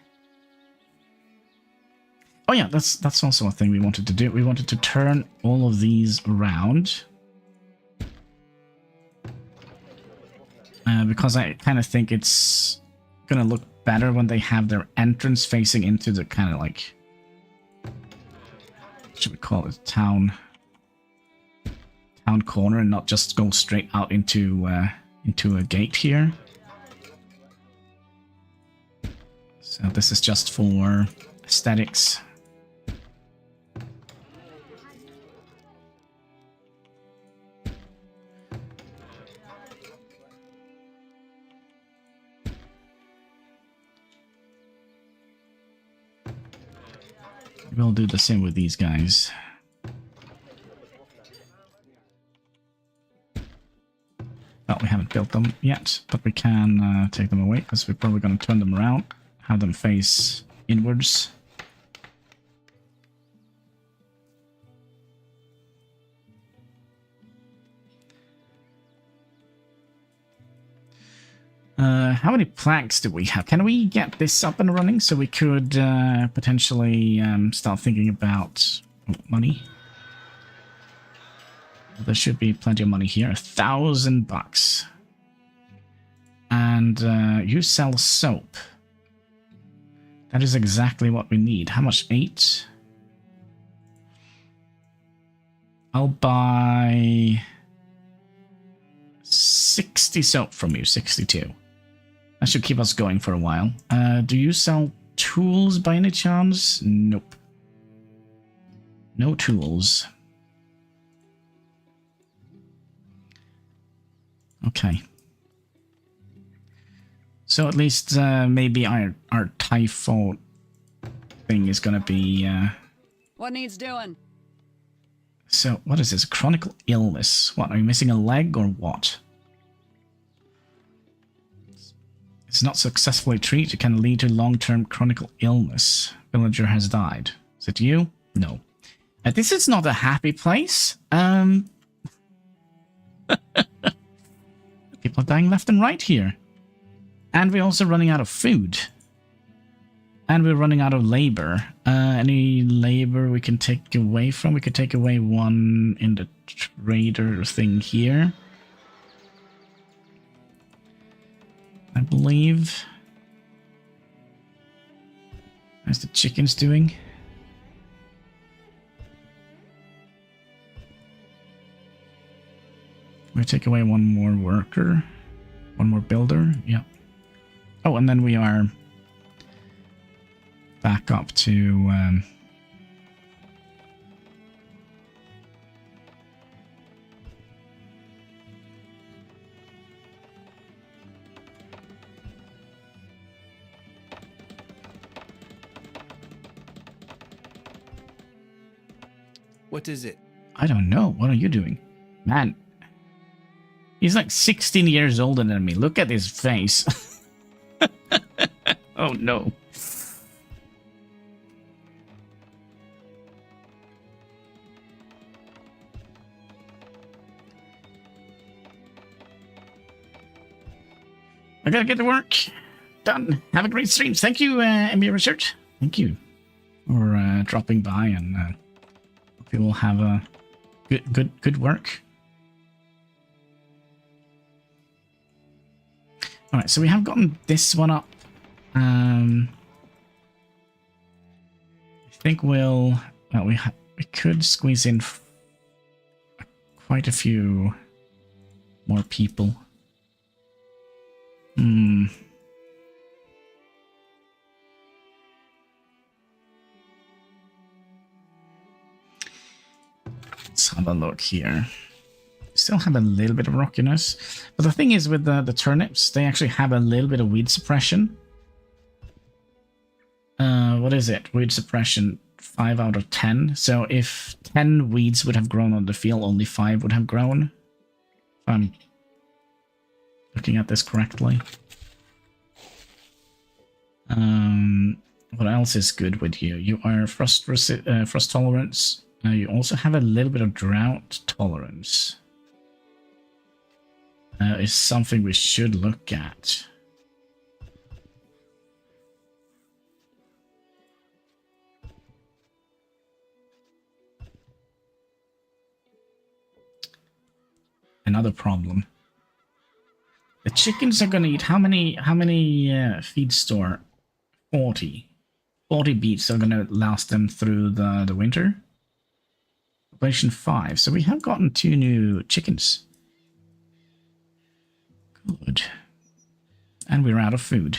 Oh yeah, that's also a thing we wanted to do. We wanted to turn all of these around. Because I kind of think it's gonna look better when they have their entrance facing into the kind of like, what should we call it, town corner, and not just go straight out into a gate here. So this is just for aesthetics. We'll do the same with these guys. Well, we haven't built them yet, but we can take them away, because we're probably going to turn them around, have them face inwards. How many planks do we have? Can we get this up and running so we could potentially start thinking about money? There should be plenty of money here. $1,000. And you sell soap. That is exactly what we need. How much? 8? I'll buy 60 soap from you. 62. That should keep us going for a while. Do you sell tools by any chance? Nope. No tools. Okay. So at least maybe our typhoid thing is gonna be... What needs doing? So what is this? Chronic illness. What, are you missing a leg or what? It's not successfully treated. It can lead to long-term chronic illness. Villager has died. Is it you? No. This is not a happy place. People are dying left and right here. And we're also running out of food. And we're running out of labor. Any labor we can take away from? We could take away one in the trader thing here. I believe. How's the chickens doing? We take away one more worker. One more builder. Yeah. Oh, and then we are back up to... What is it? I don't know. What are you doing? Man. He's like 16 years older than me. Look at his face. Oh no. I gotta get to work. Done. Have a great stream. Thank you, MB Research. Thank you for dropping by, and hope you will have a good work. All right, so we have gotten this one up. I think well, we could squeeze in quite a few more people. Let's have a look here. Still have a little bit of rockiness, but the thing is with the turnips, they actually have a little bit of weed suppression. What is it? Weed suppression 5 out of 10. So if 10 weeds would have grown on the field, only 5 would have grown. If I'm looking at this correctly. What else is good with you? You are frost tolerance. You also have a little bit of drought tolerance. Is something we should look at. Another problem. The chickens are gonna eat how many feed store? 40. 40 beets are gonna last them through the winter. Population 5. So we have gotten 2 new chickens. Good. And we're out of food.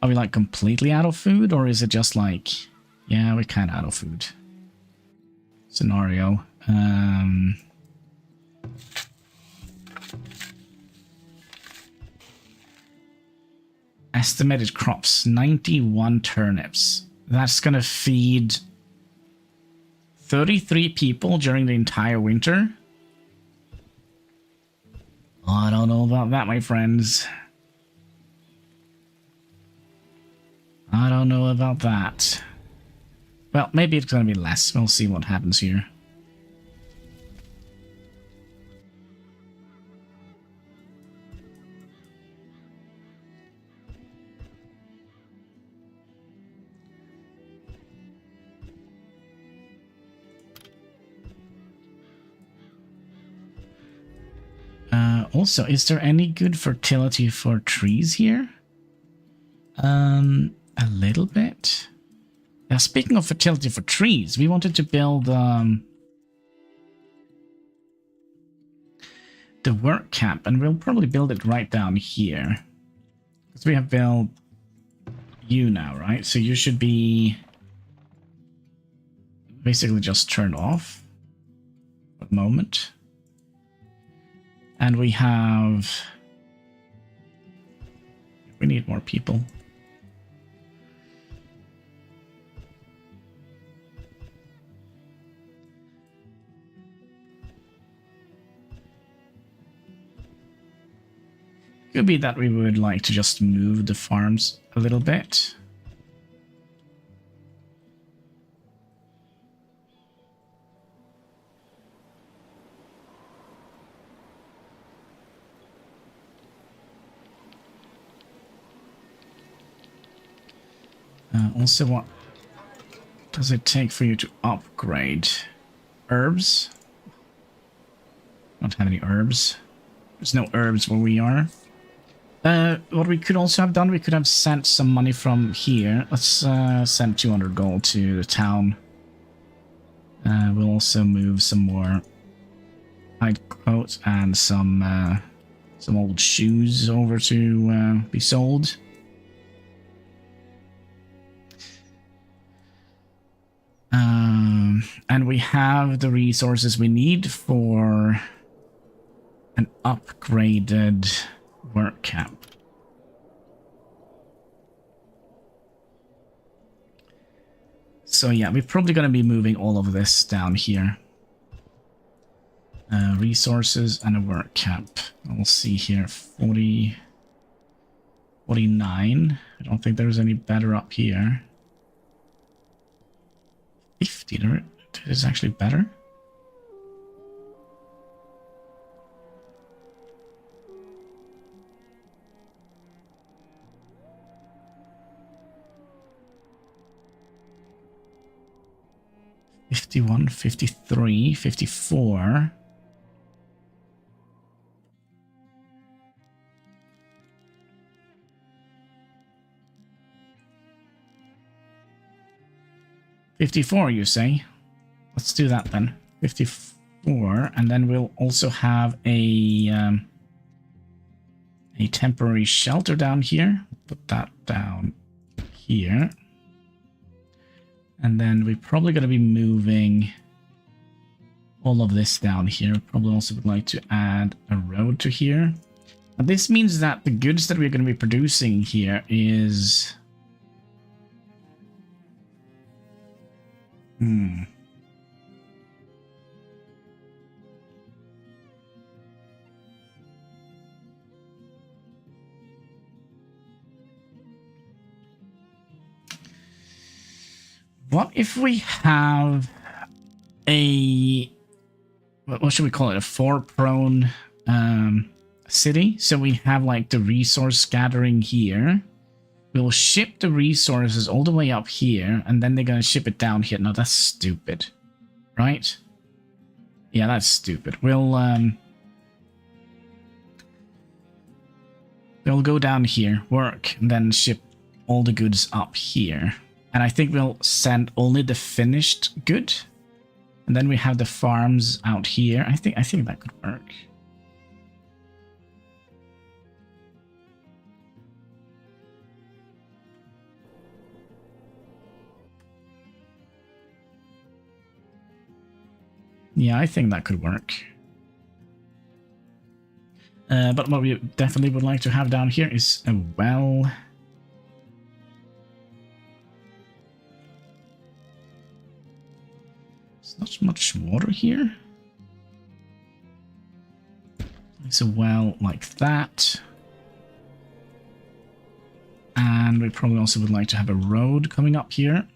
Are we like completely out of food, or is it just like, yeah, we're kind of out of food? Scenario. Estimated crops, 91 turnips. That's gonna feed 33 people during the entire winter. I don't know about that, my friends. I don't know about that. Well, maybe it's gonna be less. We'll see what happens here. Also, is there any good fertility for trees here? A little bit. Now, speaking of fertility for trees, we wanted to build the work camp, and we'll probably build it right down here. Because we have built you now, right? So you should be basically just turned off for the moment. And we have... we need more people. Could be that we would like to just move the farms a little bit. Also, what does it take for you to upgrade? Herbs? Don't have any herbs. There's no herbs where we are. What we could also have done, we could have sent some money from here. Let's send 200 gold to the town. We'll also move some more hide coats and some old shoes over to be sold. And we have the resources we need for an upgraded work camp. So yeah, we're probably going to be moving all of this down here. Resources and a work camp. We'll see here, 40, 49. I don't think there's any better up here. 50, there is actually better. $51, $53, $54. $54, you say? Let's do that then. 54, and then we'll also have a temporary shelter down here. Put that down here. And then we're probably going to be moving all of this down here. Probably also would like to add a road to here. And this means that the goods that we're going to be producing here is... What if we have a... what should we call it? A four-prone city? So we have like the resource gathering here. We'll ship the resources all the way up here, and then they're gonna ship it down here. No, that's stupid. Right? Yeah, that's stupid. We'll go down here, work, and then ship all the goods up here. And I think we'll send only the finished good. And then we have the farms out here. I think that could work. Yeah, I think that could work. But what we definitely would like to have down here is a well. There's not much water here. It's a well like that. And we probably also would like to have a road coming up here.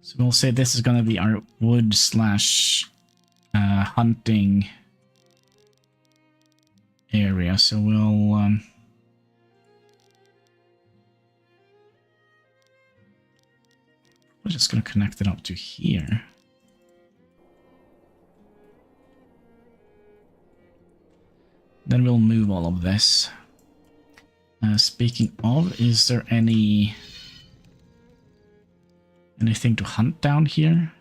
So we'll say this is going to be our wood slash hunting area. So we're just going to connect it up to here. Then we'll move all of this. Speaking of, is there anything to hunt down here?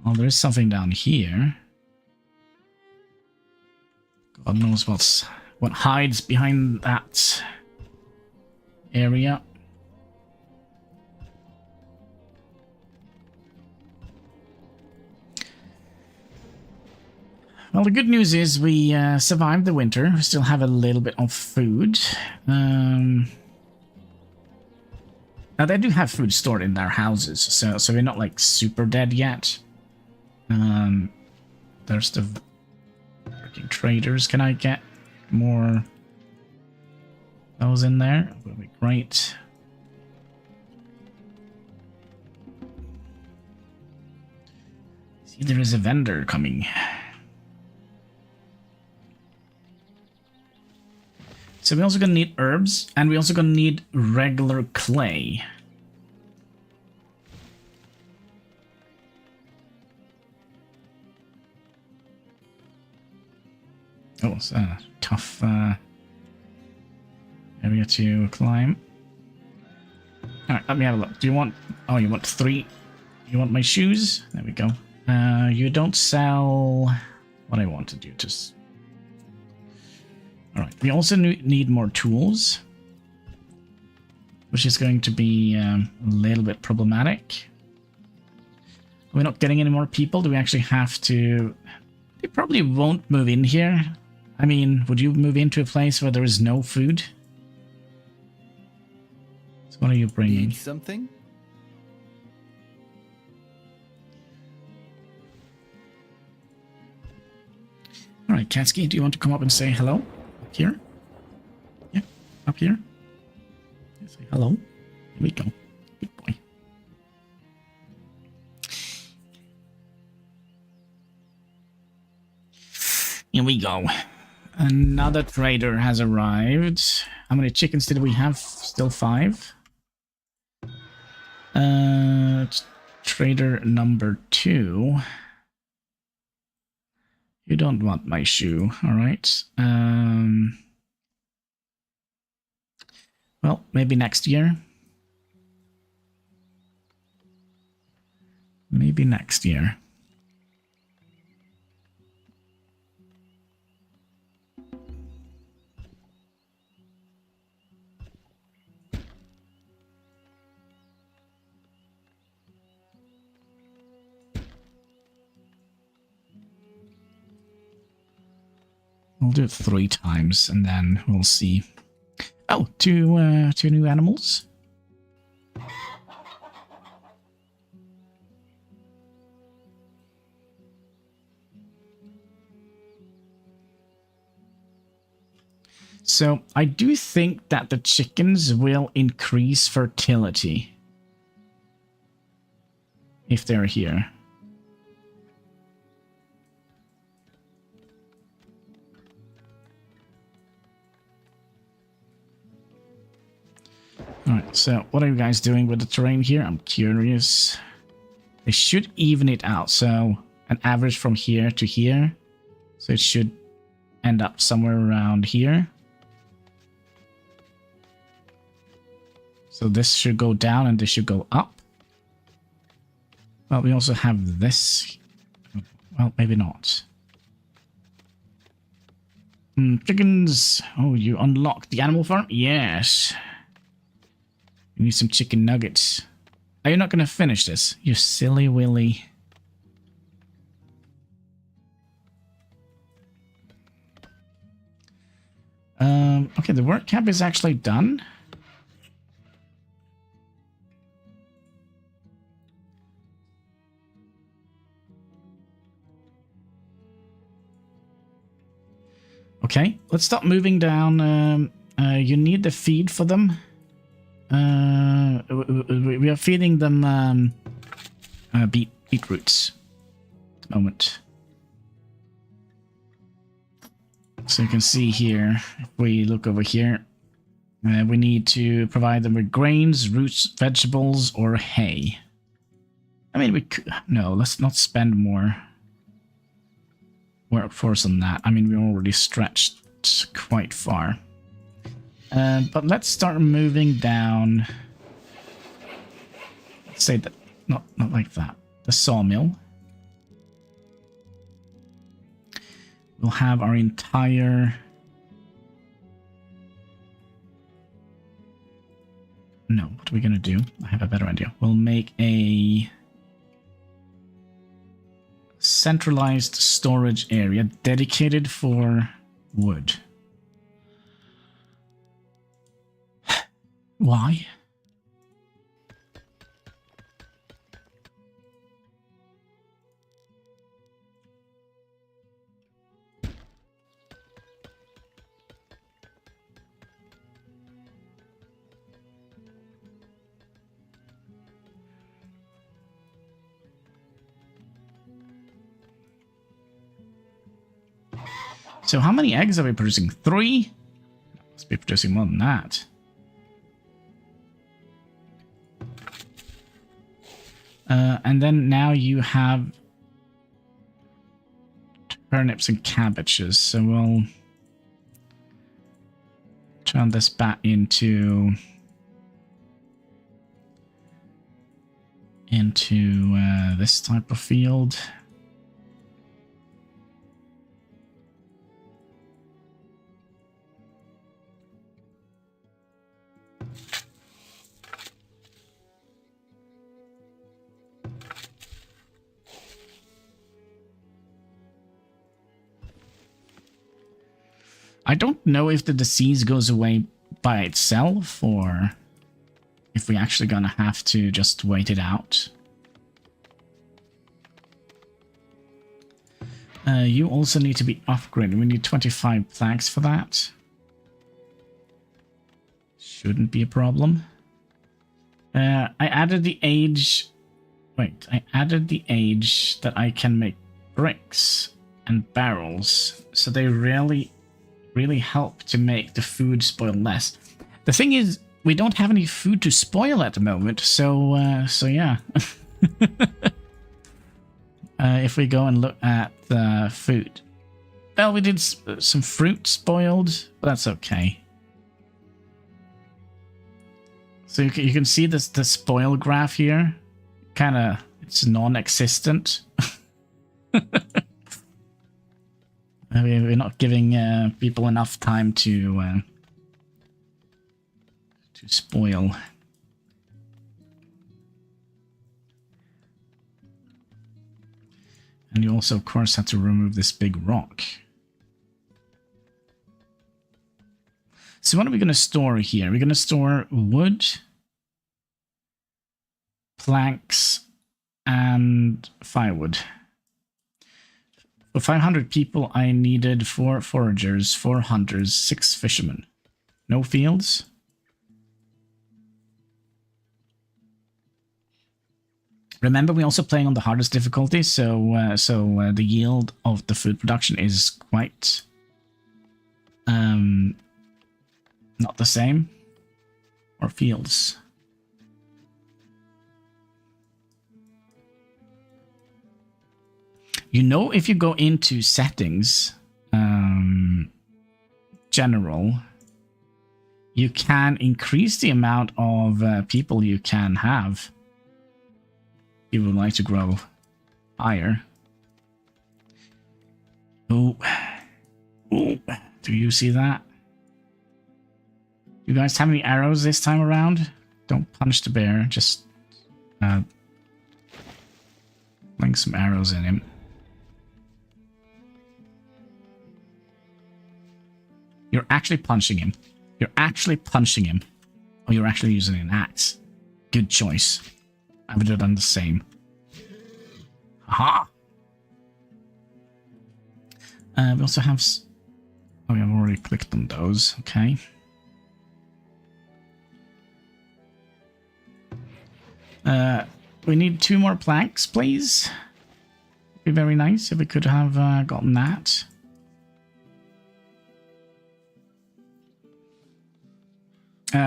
Oh, there is something down here. God knows what hides behind that area. Well, the good news is we survived the winter. We still have a little bit of food. Now, they do have food stored in their houses, so we're not, like, super dead yet. There's the working traders. Can I get more those in there? That would be great. See, there is a vendor coming. So we're also going to need herbs, and we're also going to need regular clay. Oh, it's a tough area to climb. Alright, let me have a look. Do you want... Oh, you want 3? You want my shoes? There we go. You don't sell... What I want to do, just... Alright, we also need more tools, which is going to be a little bit problematic. We're not getting any more people. Do we actually have to... They probably won't move in here. I mean, would you move into a place where there is no food? So what are you bringing? Need something? Alright, Katsky, do you want to come up and say hello? Here? Yeah, up here. Say hello. Here we go. Good boy. Here we go. Another trader has arrived. How many chickens did we have? Still 5. Trader number 2. You don't want my shoe, alright. Well, maybe next year. Maybe next year. We'll do it 3 times, and then we'll see. Oh, two new animals. So I do think that the chickens will increase fertility. if they're here. Alright, so what are you guys doing with the terrain here? I'm curious. They should even it out, so an average from here to here. So it should end up somewhere around here. So this should go down and this should go up. Well, we also have this. Well, maybe not. Chickens. Oh, you unlocked the animal farm? Yes. You need some chicken nuggets. Are you not going to finish this? You silly willy. Okay, the work camp is actually done. Okay, let's start moving down. You need the feed for them. We are feeding them beetroots at the moment. So you can see here, if we look over here, we need to provide them with grains, roots, vegetables, or hay. I mean, we could... No, let's not spend more workforce on that. I mean, we're already stretched quite far. But let's start moving down. Let's say that, not like that. The sawmill. We'll have our entire... No, what are we going to do? I have a better idea. We'll make a centralized storage area dedicated for wood. Why? So how many eggs are we producing? 3? Must be producing more than that. And then now you have turnips and cabbages. So we'll turn this back into this type of field. I don't know if the disease goes away by itself or if we're actually gonna have to just wait it out. You also need to be upgraded. We need 25 planks for that. Shouldn't be a problem. I added the age... Wait, I added the age that I can make bricks and barrels. So they really help to make the food spoil less. The thing is, we don't have any food to spoil at the moment, so yeah. If we go and look at the food. Well, we did some fruit spoiled, but that's okay. So you can see this the spoil graph here. Kinda, it's non-existent. We're not giving people enough time to spoil. And you also, of course, have to remove this big rock. So what are we going to store here? We're going to store wood, planks, and firewood. For 500 people, I needed 4 foragers, 4 hunters, 6 fishermen. No fields. Remember, we're also playing on the hardest difficulty, so the yield of the food production is quite not the same, or feels. You know, if you go into settings, general, you can increase the amount of people you can have. If you would like to grow higher. Oh, oh, do you see that? You guys have any arrows this time around? Don't punch the bear, just fling some arrows in him. You're actually punching him. You're actually punching him. Or you're actually using an axe. Good choice. I would have done the same. Aha! We also have... Oh, we have already clicked on those. Okay. We need 2 more planks, please. Be very nice if we could have gotten that.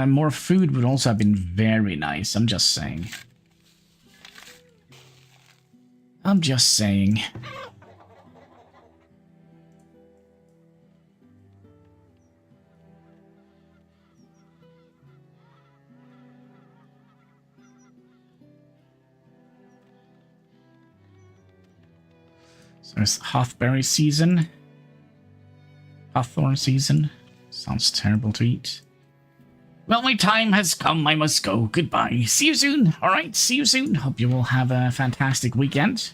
More food would also have been very nice. I'm just saying. I'm just saying. So it's Hawthberry season. Hawthorn season. Sounds terrible to eat. Well, my time has come. I must go. Goodbye. See you soon. All right, see you soon. Hope you will have a fantastic weekend.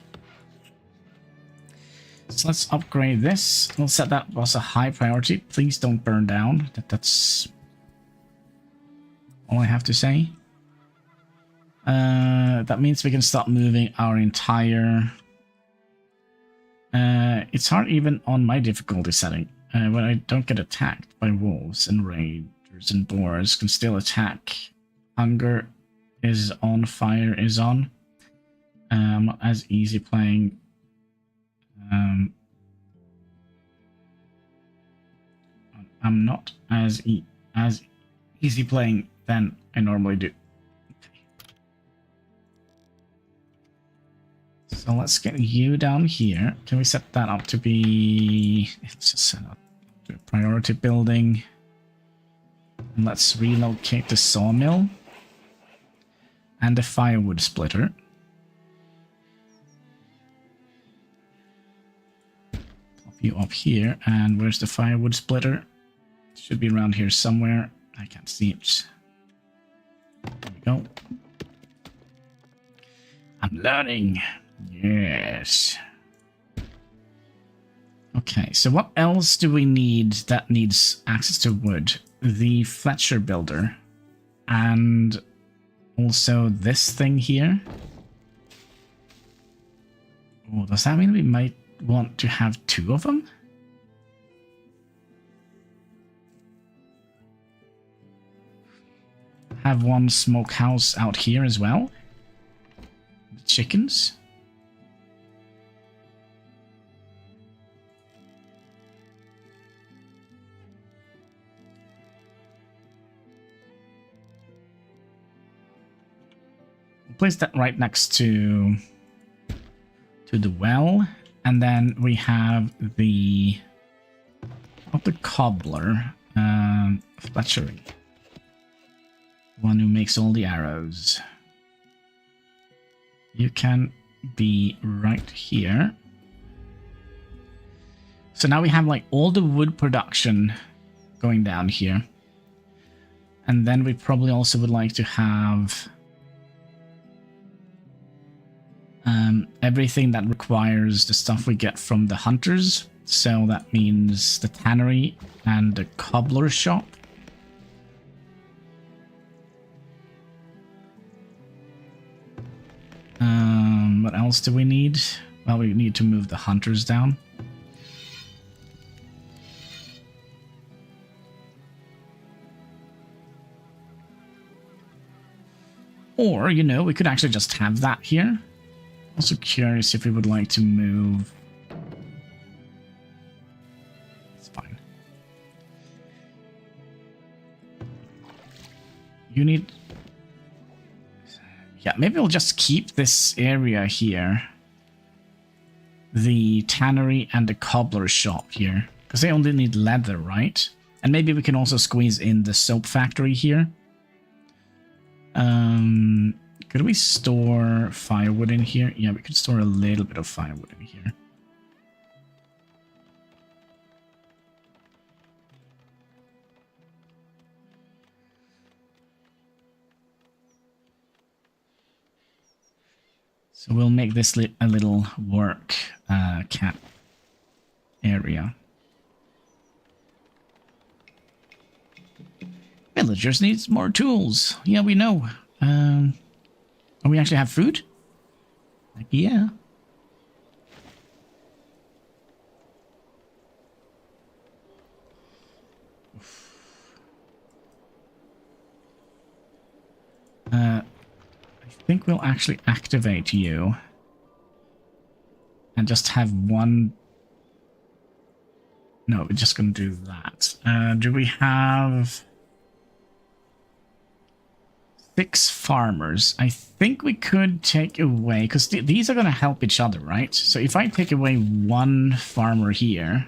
So let's upgrade this. We'll set that as a high priority. Please don't burn down. That's all I have to say. That means we can start moving our entire... it's hard even on my difficulty setting. When I don't get attacked by wolves and raiders and boars, can still attack. Hunger is on, fire is on. I'm not as easy playing. I'm not as easy playing than I normally do. Okay. So let's get you down here. Can we set that up to be... Let's just set up to priority building. And let's relocate the sawmill. And the firewood splitter. Pop you up here. And where's the firewood splitter? It should be around here somewhere. I can't see it. There we go. I'm learning. Yes. Okay, so what else do we need that needs access to wood? The Fletcher builder. And also this thing here. Oh, does that mean we might want to have 2 of them? Have one smokehouse out here as well. The chickens. We'll place that right next to the well, and then we have the cobbler, Fletchery. One who makes all the arrows. You can be right here. So now we have like all the wood production going down here. And then we probably also would like to have everything that requires the stuff we get from the hunters. So that means the tannery and the cobbler shop. What else do we need? Well, we need to move the hunters down. Or, you know, we could actually just have that here. Also curious if we would like to move. It's fine. You need... Yeah, maybe we'll just keep this area here. The tannery and the cobbler shop here. Because they only need leather, right? And maybe we can also squeeze in the soap factory here. Could we store firewood in here? Yeah, we could store a little bit of firewood in here. So we'll make this a little work camp area. Villagers needs more tools. Yeah, we know. Oh, we actually have food? Like, yeah. I think we'll actually activate you. And just have one... No, we're just going to do that. Do we have... 6 farmers. I think we could take away... Because these are going to help each other, right? So if I take away 1 farmer here...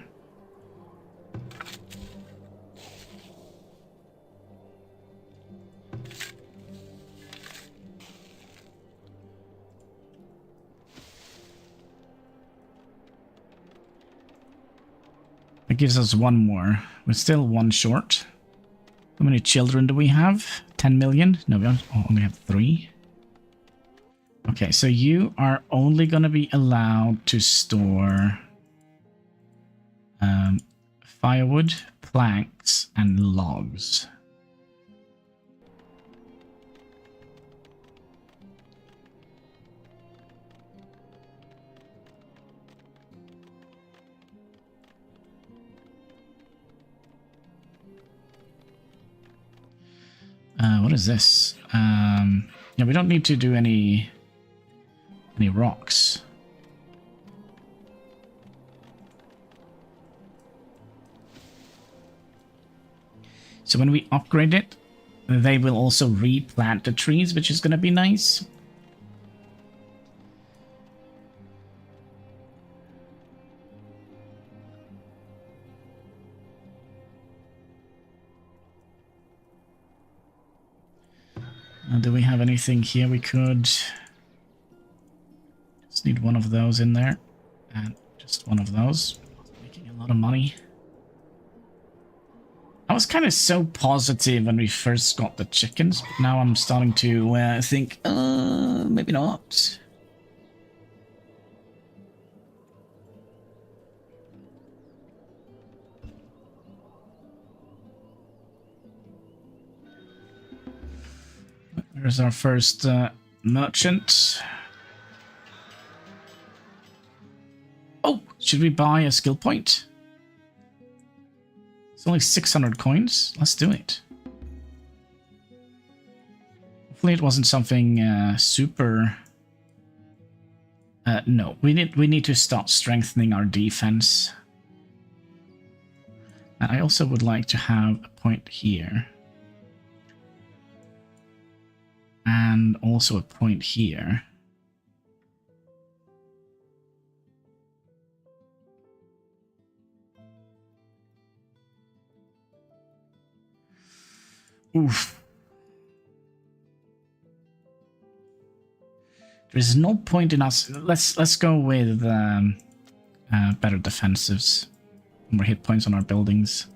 It gives us 1 more. We're still 1 short. How many children do we have? 10 million? No, we only have 3. Okay, so you are only going to be allowed to store firewood, planks, and logs. What is this? Yeah, we don't need to do any rocks. So when we upgrade it, they will also replant the trees, which is going to be nice. Do we have anything here we could... Just need 1 of those in there. And just 1 of those. Making a lot of money. I was kind of so positive when we first got the chickens, but now I'm starting to think, maybe not. There's our first merchant. Oh, should we buy a skill point? It's only 600 coins. Let's do it. Hopefully it wasn't something super... no, we need to start strengthening our defense. And I also would like to have a point here. And also a point here. Oof. There's no point in us. Let's go with better defensives. More hit points on our buildings.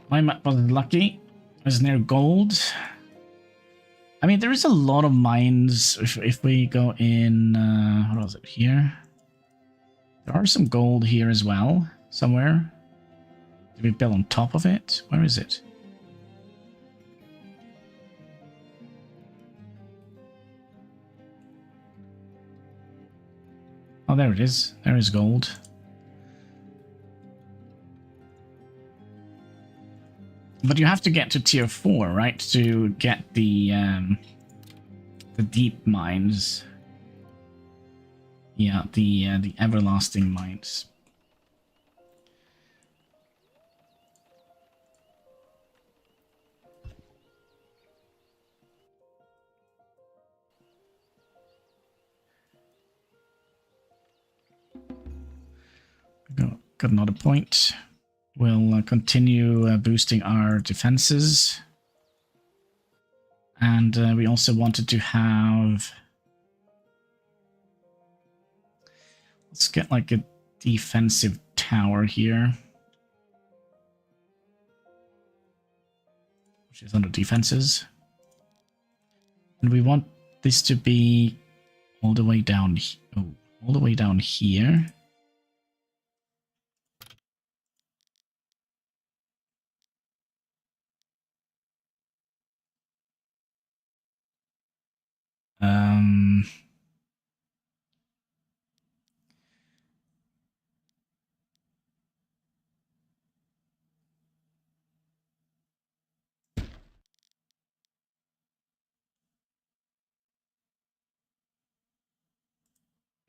My map was lucky. It was near gold. I mean, there is a lot of mines. If we go in, what was it here? There are some gold here as well, somewhere. Did we build on top of it? Where is it? Oh, there it is. There is gold. But you have to get to tier 4, right, to get the deep mines. Yeah, the everlasting mines. Got another point. We'll continue boosting our defenses. And we also wanted to have... Let's get like a defensive tower here. Which is under defenses. And we want this to be all the way down... all the way down here.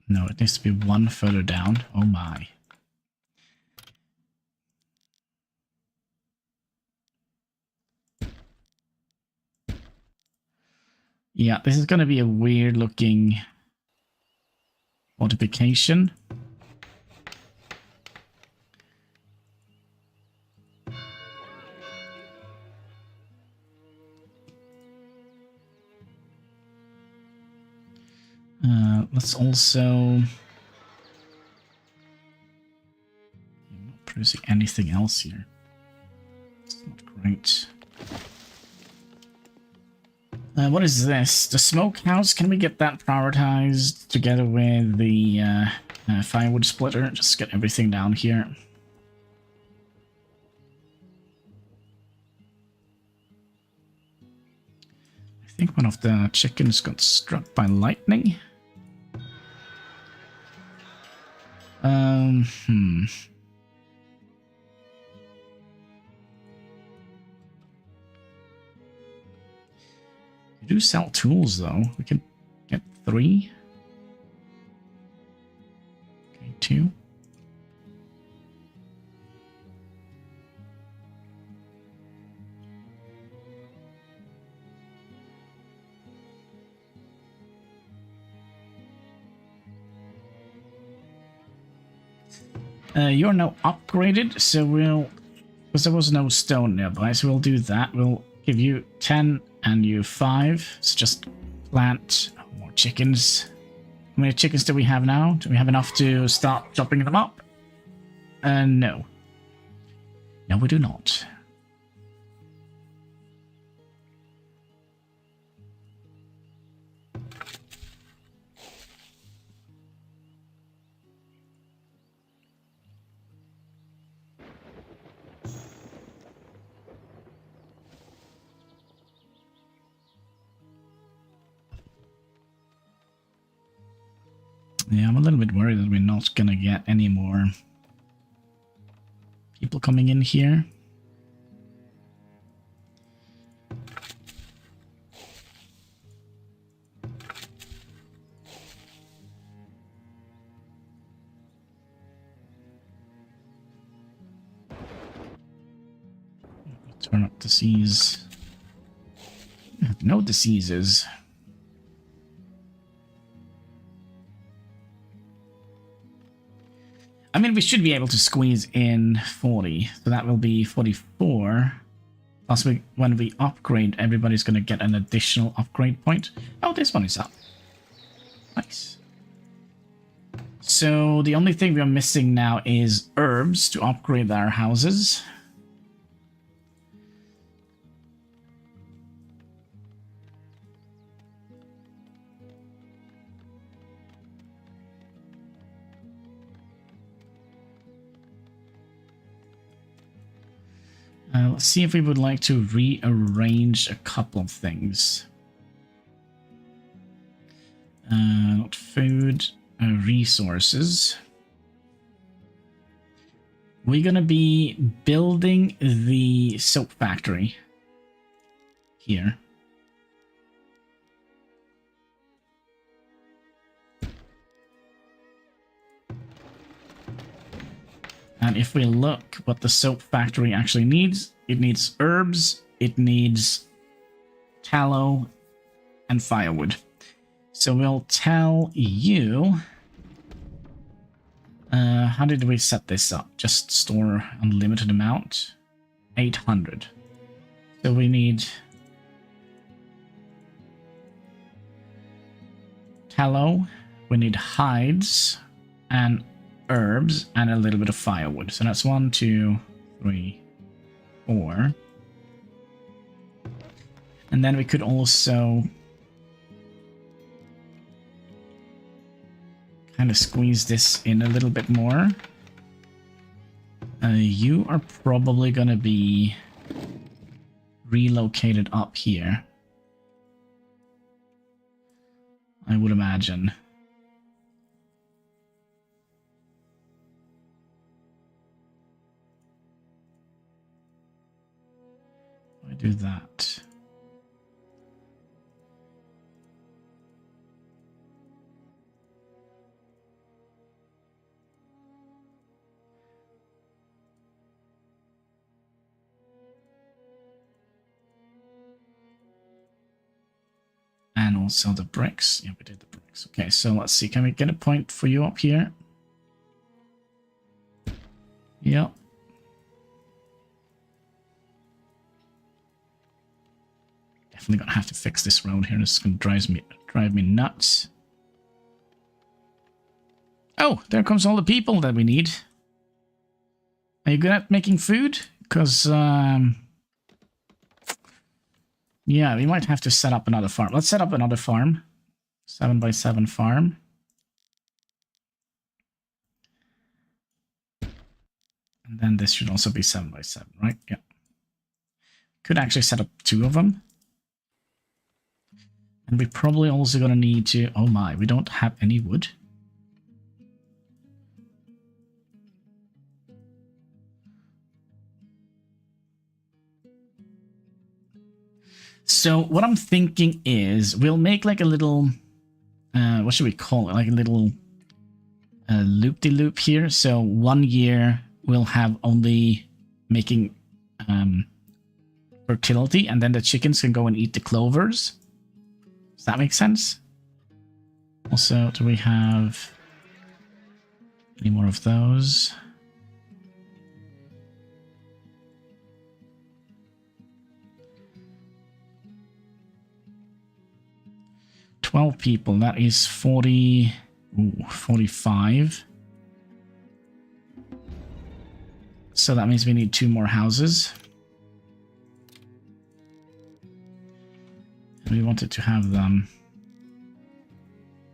No, it needs to be one further down. Oh my. Yeah, this is going to be a weird looking fortification. Let's also... I'm not producing anything else here. It's not great. What is this? The smokehouse? Can we get that prioritized together with the firewood splitter? Just get everything down here. I think one of the chickens got struck by lightning. We do sell tools, though. We can get 3. Okay, 2. You're now upgraded, so we'll... Because there was no stone nearby, so we'll do that. We'll give you 10 and you 5. So just plant more chickens. How many chickens do we have now? Do we have enough to start chopping them up? No. No, we do not. Yeah, I'm a little bit worried that we're not gonna get any more people coming in here. Turn up disease. No diseases. I mean, we should be able to squeeze in 40, so that will be 44. Plus, when we upgrade, everybody's going to get an additional upgrade point. Oh, this one is up. Nice. So, the only thing we are missing now is herbs to upgrade our houses. Let's see if we would like to rearrange a couple of things. Not food, resources. we're gonna be building the soap factory here. And if we look what the soap factory actually needs, it needs herbs, it needs tallow, and firewood. So we'll tell you... how did we set this up? Just store unlimited amount? 800. So we need... tallow, we need hides, and herbs, and a little bit of firewood. So that's 1, 2, 3, 4. And then we could also kind of squeeze this in a little bit more. You are probably going to be relocated up here, I would imagine. I do that. And also the bricks. Yeah, we did the bricks. Okay, so let's see. Can we get a point for you up here? Yep. Definitely gonna have to fix this road here. This is gonna drive me nuts. Oh, there comes all the people that we need. Are you good at making food? Because yeah, we might have to set up another farm. Let's set up another farm. 7x7 farm. And then this should also be 7x7, right? Yeah. Could actually set up 2 of them. And we're probably also going to need to... Oh my, we don't have any wood. So what I'm thinking is we'll make like a little, what should we call it? Like a little loop-de-loop here. So 1 year we'll have only making fertility, and then the chickens can go and eat the clovers. Does that make sense? Also, do we have any more of those? People, that is 40, 45. So that means we need 2 more houses. And we wanted to have them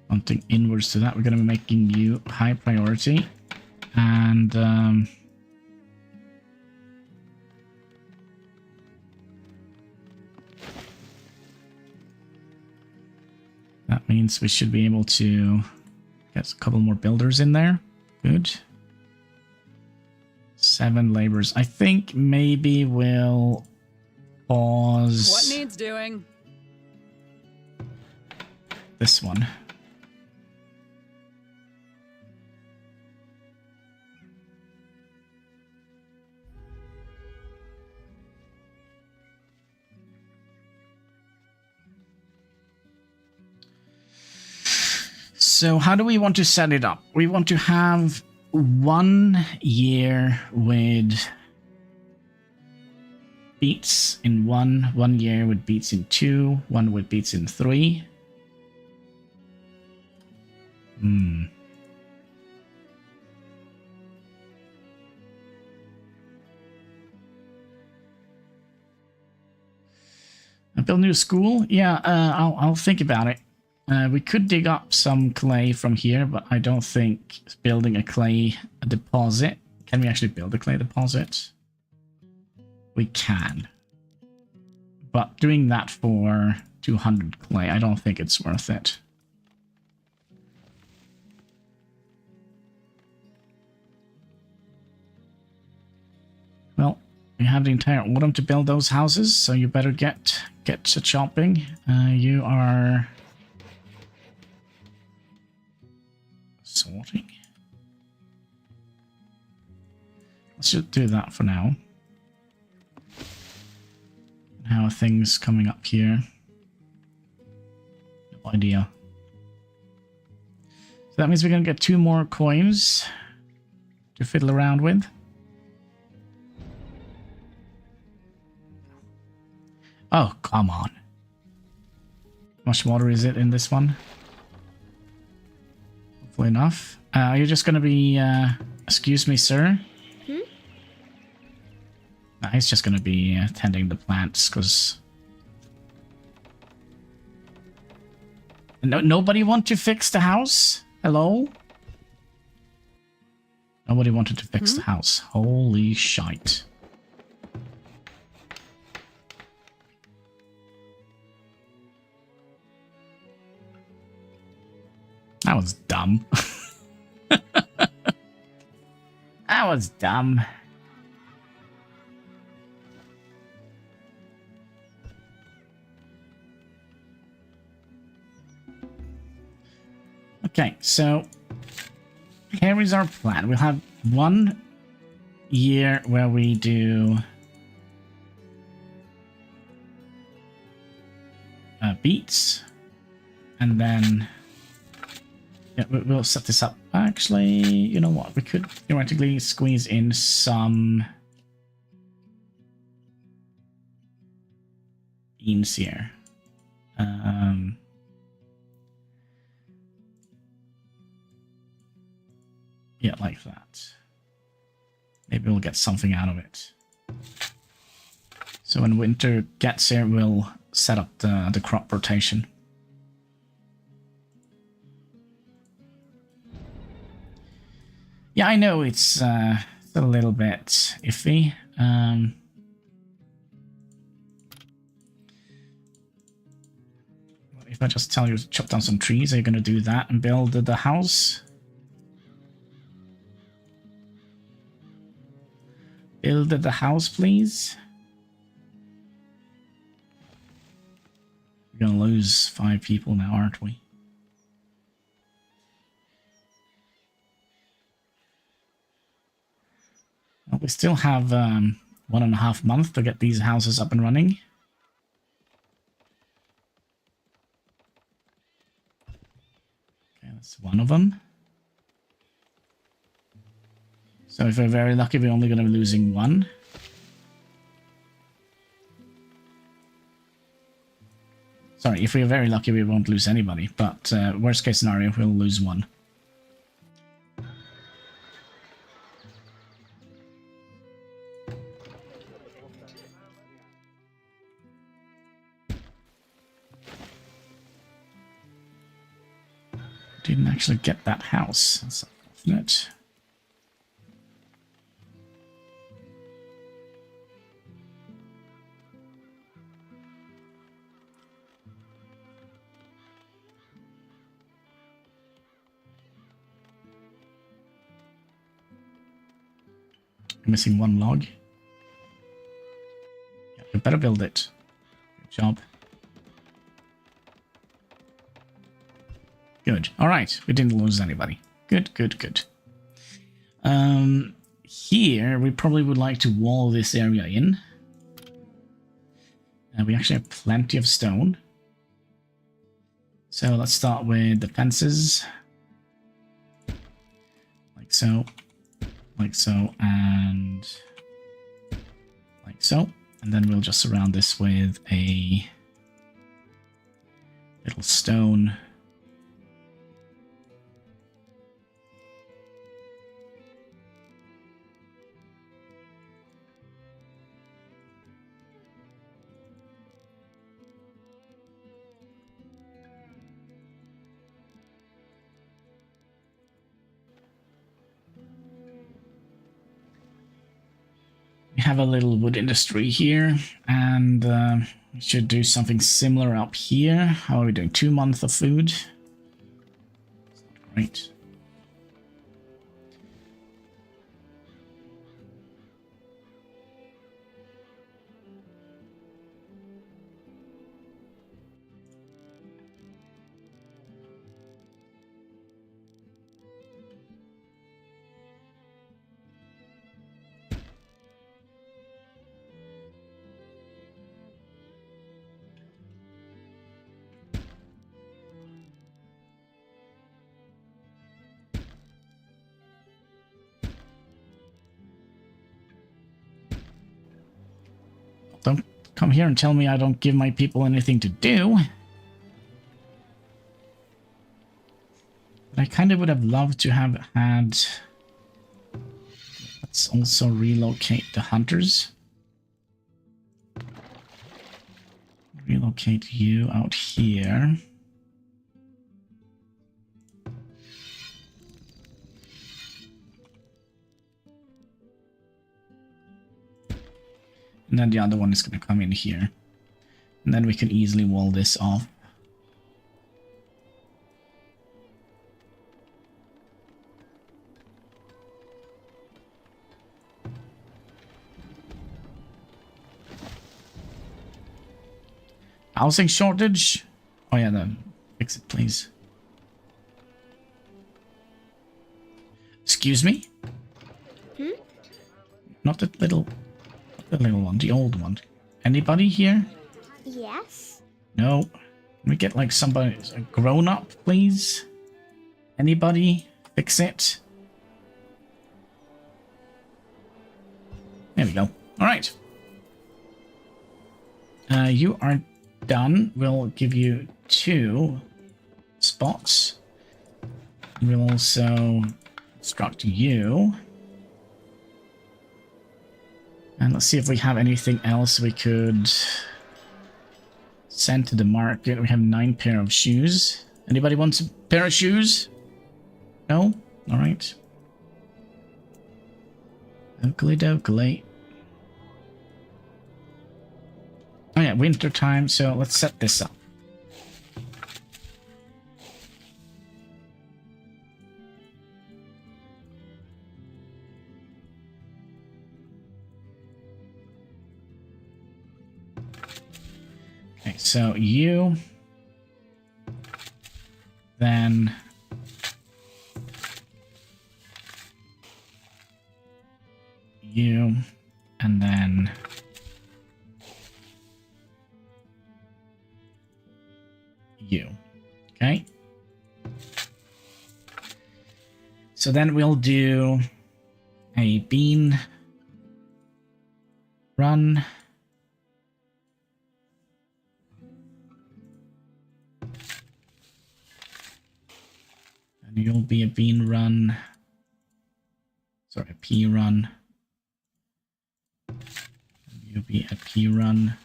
something inwards to that. We're going to be making you high priority. And that means we should be able to get a couple more builders in there. Good. 7 laborers. I think maybe we'll pause... What needs doing? This one. So how do we want to set it up? We want to have 1 year with beats in 1 year with beats in 2, 1 with beats in 3. Build new school? Yeah, I'll think about it. We could dig up some clay from here, but I don't think building a clay deposit... Can we actually build a clay deposit? We can. But doing that for 200 clay, I don't think it's worth it. We have the entire autumn to build those houses, so you better get to chopping. You are sorting. Let's just do that for now. How are things coming up here? No idea. So that means we're going to get 2 more coins to fiddle around with. Oh, come on. How much water is it in this one? Hopefully enough. Are you just going to be... excuse me, sir? No, he's just going to be tending the plants, because... Nobody want to fix the house? Hello? Nobody wanted to fix the house. Holy shite. That was dumb. That was dumb. Okay, so here is our plan. We'll have 1 year where we do beets, and then yeah, we'll set this up. Actually, you know what? We could theoretically squeeze in some beans here. Yeah, like that. Maybe we'll get something out of it. So when winter gets here, we'll set up the crop rotation. Yeah, I know it's a little bit iffy. If I just tell you to chop down some trees, are you going to do that and build the house? Build the house, please. We're going to lose 5 people now, aren't we? Well, we still have 1.5 months to get these houses up and running. Okay, that's one of them. So if we're very lucky, we're only going to be losing 1. Sorry, if we're very lucky, we won't lose anybody. But worst case scenario, we'll lose 1. Didn't actually get that house. That's unfortunate. Missing 1 log. Yeah, we better build it. Good job. Good. All right. We didn't lose anybody. Good, good, good. Here, we probably would like to wall this area in. We actually have plenty of stone. So let's start with the fences. Like so. Like so, and like so. And then we'll just surround this with a little stone. We have a little wood industry here, and we should do something similar up here. How are we doing? 2 months of food? Great. come here and tell me I don't give my people anything to do. But I kind of would have loved to have had... Let's also relocate the hunters. Relocate you out here. And then the other one is going to come in here. And then we can easily wall this off. Housing shortage? Oh yeah, then fix it, please. Excuse me? Not the little one, the old one. Anybody here? Yes. No. Can we get like somebody, a grown up, please? Anybody? Fix it. There we go. All right. You are done. We'll give you 2 spots. We'll also construct you. And let's see if we have anything else we could send to the market. We have 9 pair of shoes. Anybody wants a pair of shoes? No? Alright. Oakley dokley. Oh yeah, winter time, so let's set this up. Okay, so you, then you, and then you. Okay. So then we'll do a bean run. And you'll be a bean run. Sorry, a pea run. And you'll be a pea run.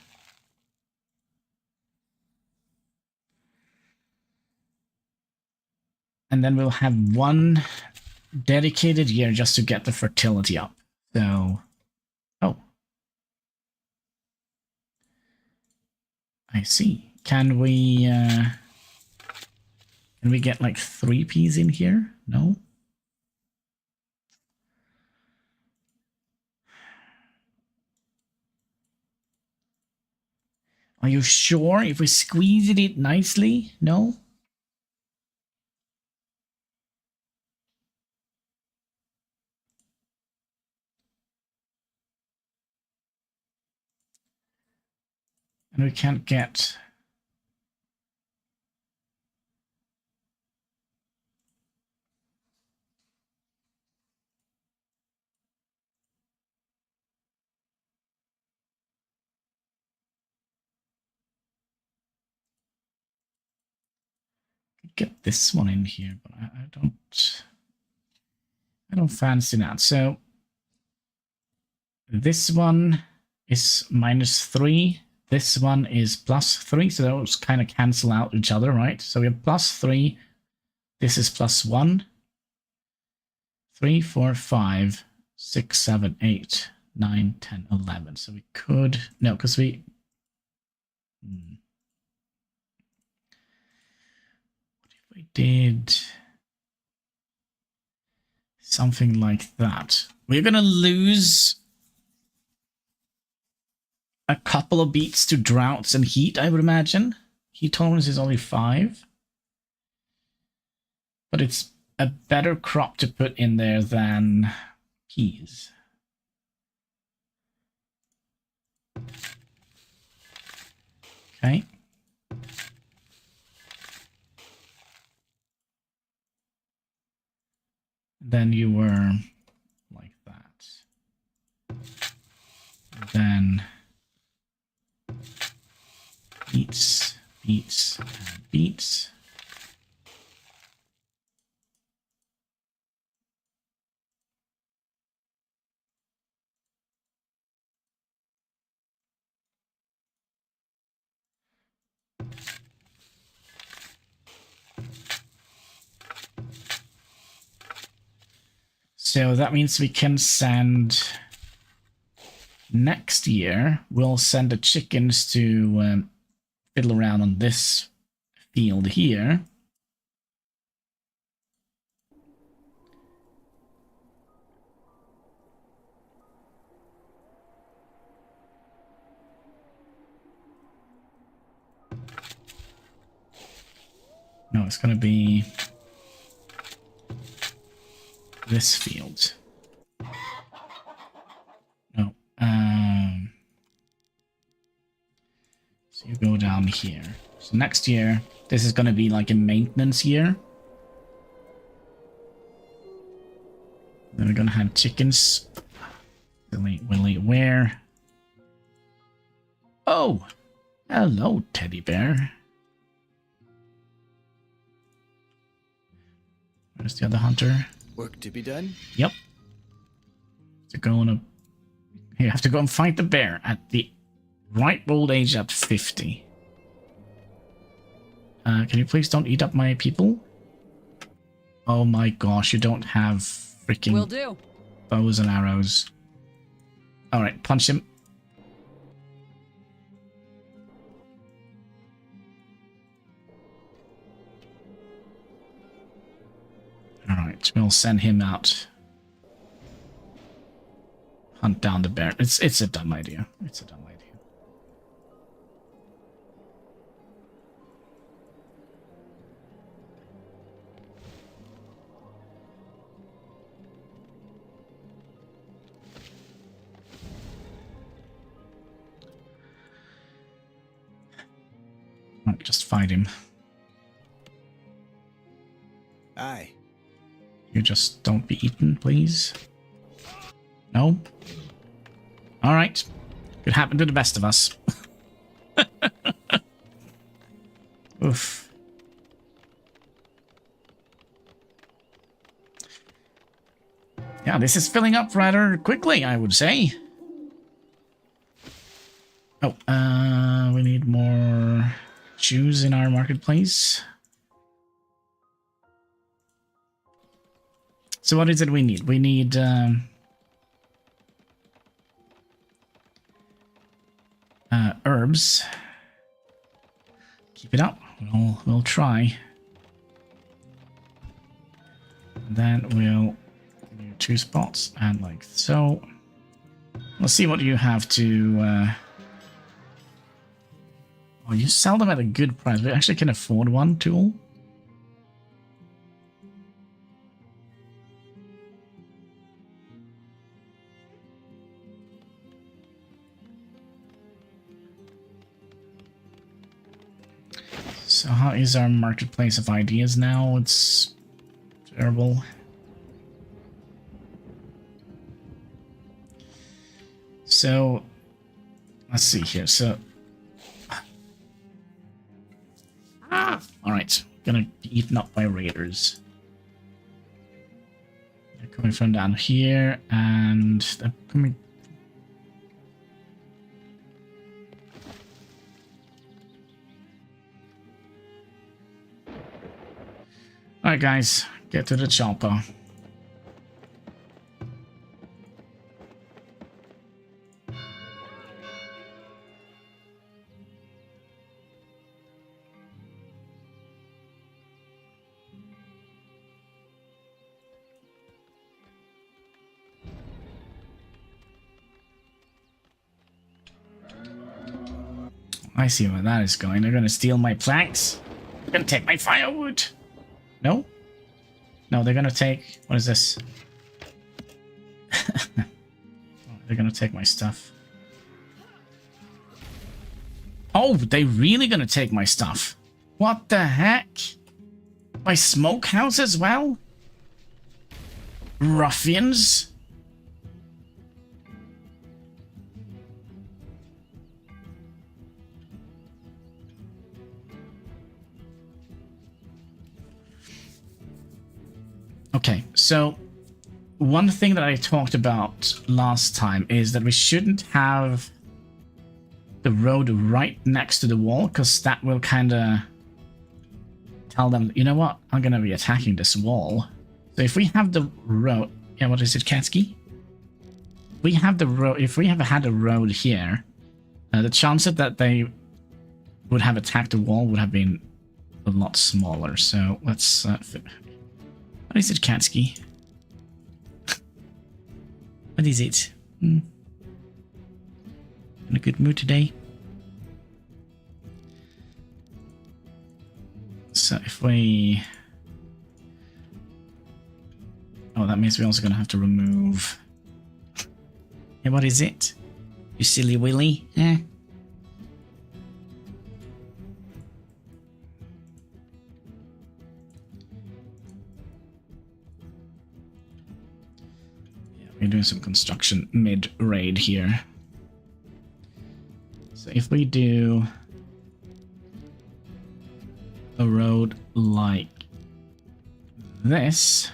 And then we'll have 1 dedicated year just to get the fertility up. So, oh. I see. Can we get like 3 peas in here? No? Are you sure? If we squeeze it nicely? No? And we can't get... get this one in here, but I don't fancy that. So this one is -3. This one is +3. So those kind of cancel out each other, right? So we have +3. This is +1. 3, 4, 5, 6, 7, 8, 9, 10, 11. So we could... No, because we... What if we did something like that? We're going to lose a couple of beats to droughts and heat, I would imagine. Heat tolerance is only 5. But it's a better crop to put in there than peas. Okay. Then you were like that. Then beets, beets, and beets. So that means we can send... Next year, we'll send the chickens to fiddle around on this field here. No, it's going to be this field. No. So you go down here. So next year, this is going to be like a maintenance year. Then we're going to have chickens. Willy, where? Oh! Hello, teddy bear. Where's the other hunter? Work to be done? Yep. To go on a... You have to go and fight the bear at the ripe old age at 50. Can you please don't eat up my people? Oh my gosh, you don't have freaking Will do. bows and arrows. Alright, punch him. Alright, we'll send him out. Hunt down the bear. It's a dumb idea. It's a dumb idea. Alright, just fight him. Aye. You just don't be eaten, please. No? Alright. Could happen to the best of us. Oof. Yeah, this is filling up rather quickly, I would say. Oh, we need more Jews in our marketplace. So what is it we need? We need herbs. Keep it up. We'll try. And then we'll do 2 spots and like so. Let's see what you have to. Oh, you sell them at a good price. We actually can afford one tool. So how is our marketplace of ideas now? It's terrible. So let's see here. So all right, gonna be eaten up by raiders. They're coming from down here, and they're coming. Alright guys, get to the chopper. I see where that is going. They're gonna steal my planks. They're gonna take my firewood. No? No, they're gonna take... What is this? Oh, they're gonna take my stuff. Oh, they really gonna take my stuff. What the heck? My smokehouse as well? Ruffians? Okay, so one thing that I talked about last time is that we shouldn't have the road right next to the wall, because that will kind of tell them, you know what, I'm going to be attacking this wall. So if we have the road, yeah, what is it, Katsky? We have the road. If we have had a road here, the chances that they would have attacked the wall would have been a lot smaller. So let's. What is it, Katsky? What is it? In a good mood today. So if we. Oh, that means we're also going to have to remove. Hey, what is it? You silly willy? Eh? Yeah, we're doing some construction mid-raid here. So if we do a road like this,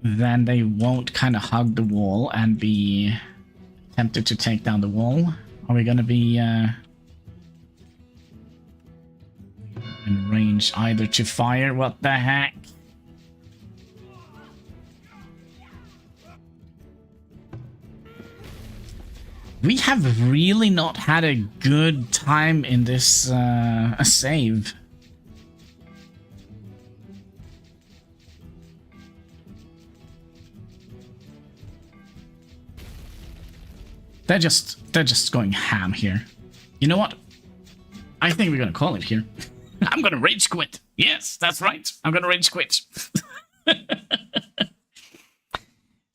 then they won't kind of hug the wall and be tempted to take down the wall. Are we going to be in range either to fire? What the heck? We have really not had a good time in this save. They're just going ham here. You know what? I think we're gonna call it here. I'm gonna rage quit. Yes, that's right. I'm gonna rage quit.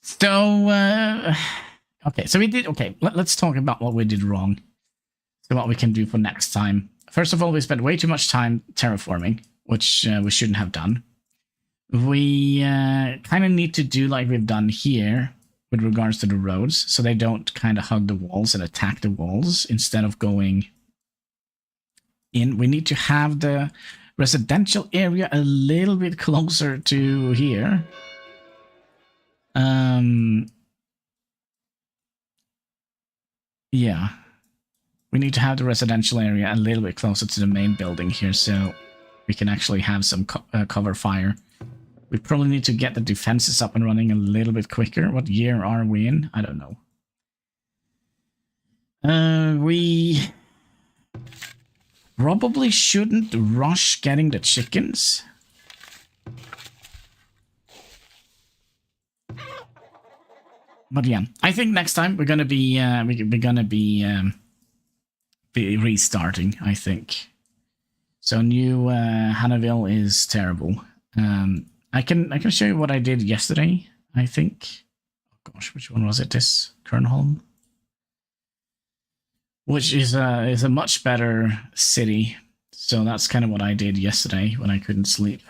So, okay, so we did, okay, let's talk about what we did wrong. So what we can do for next time. First of all, we spent way too much time terraforming, which we shouldn't have done. We kind of need to do like we've done here with regards to the roads, so they don't kind of hug the walls and attack the walls instead of going in. We need to have the residential area a little bit closer to here. Yeah. We need to have the residential area a little bit closer to the main building here, so we can actually have some cover fire. We probably need to get the defenses up and running a little bit quicker. What year are we in? I don't know. We probably shouldn't rush getting the chickens. But yeah, I think next time we're gonna be be restarting. I think so. New Hanniville is terrible. I can show you what I did yesterday, I think. Oh gosh, which one was it? This Kernholm? Which is a much better city. So that's kind of what I did yesterday when I couldn't sleep.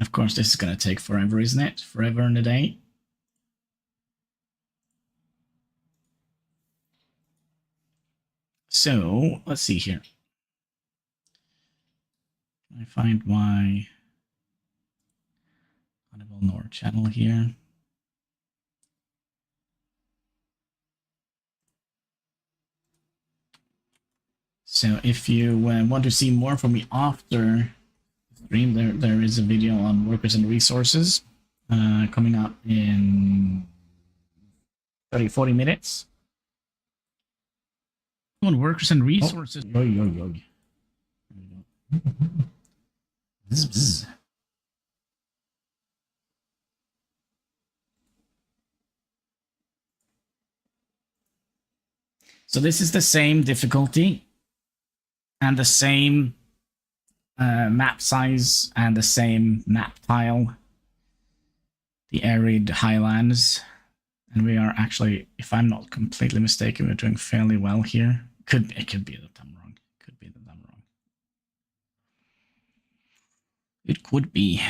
Of course, this is going to take forever, isn't it? Forever and a day. So, let's see here. I find my HanniballNOR channel here. So if you want to see more from me after the stream, there is a video on workers and resources coming up in 30-40 minutes. On workers and resources. Oh, yo. Bzz, bzz. So this is the same difficulty and the same map size and the same map tile, the Arid Highlands, and we are actually, if I'm not completely mistaken, we're doing fairly well here. It could be that I'm wrong. Could be that I'm wrong. It could be.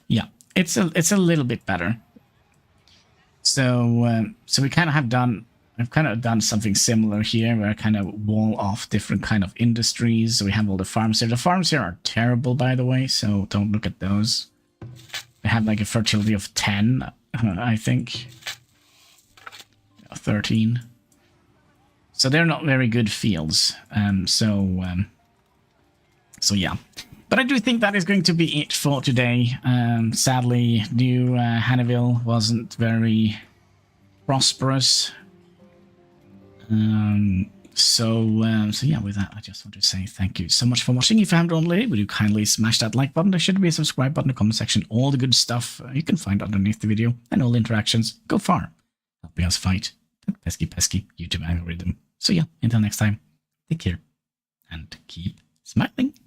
Yeah, it's a little bit better. So so we kind of have done. I've kind of done something similar here, where I kind of wall off different kind of industries. So we have all the farms here. The farms here are terrible, by the way, so don't look at those. They have like a fertility of 10, I think. 13. So they're not very good fields. So yeah. But I do think that is going to be it for today. Sadly, new Hanniville wasn't very prosperous. So yeah, with that, I just want to say thank you so much for watching. If you haven't already, would you kindly smash that like button? There should be a subscribe button in the comment section. All the good stuff you can find underneath the video, and all interactions go far, helping us fight that pesky YouTube algorithm. So yeah, until next time, take care and keep smiling.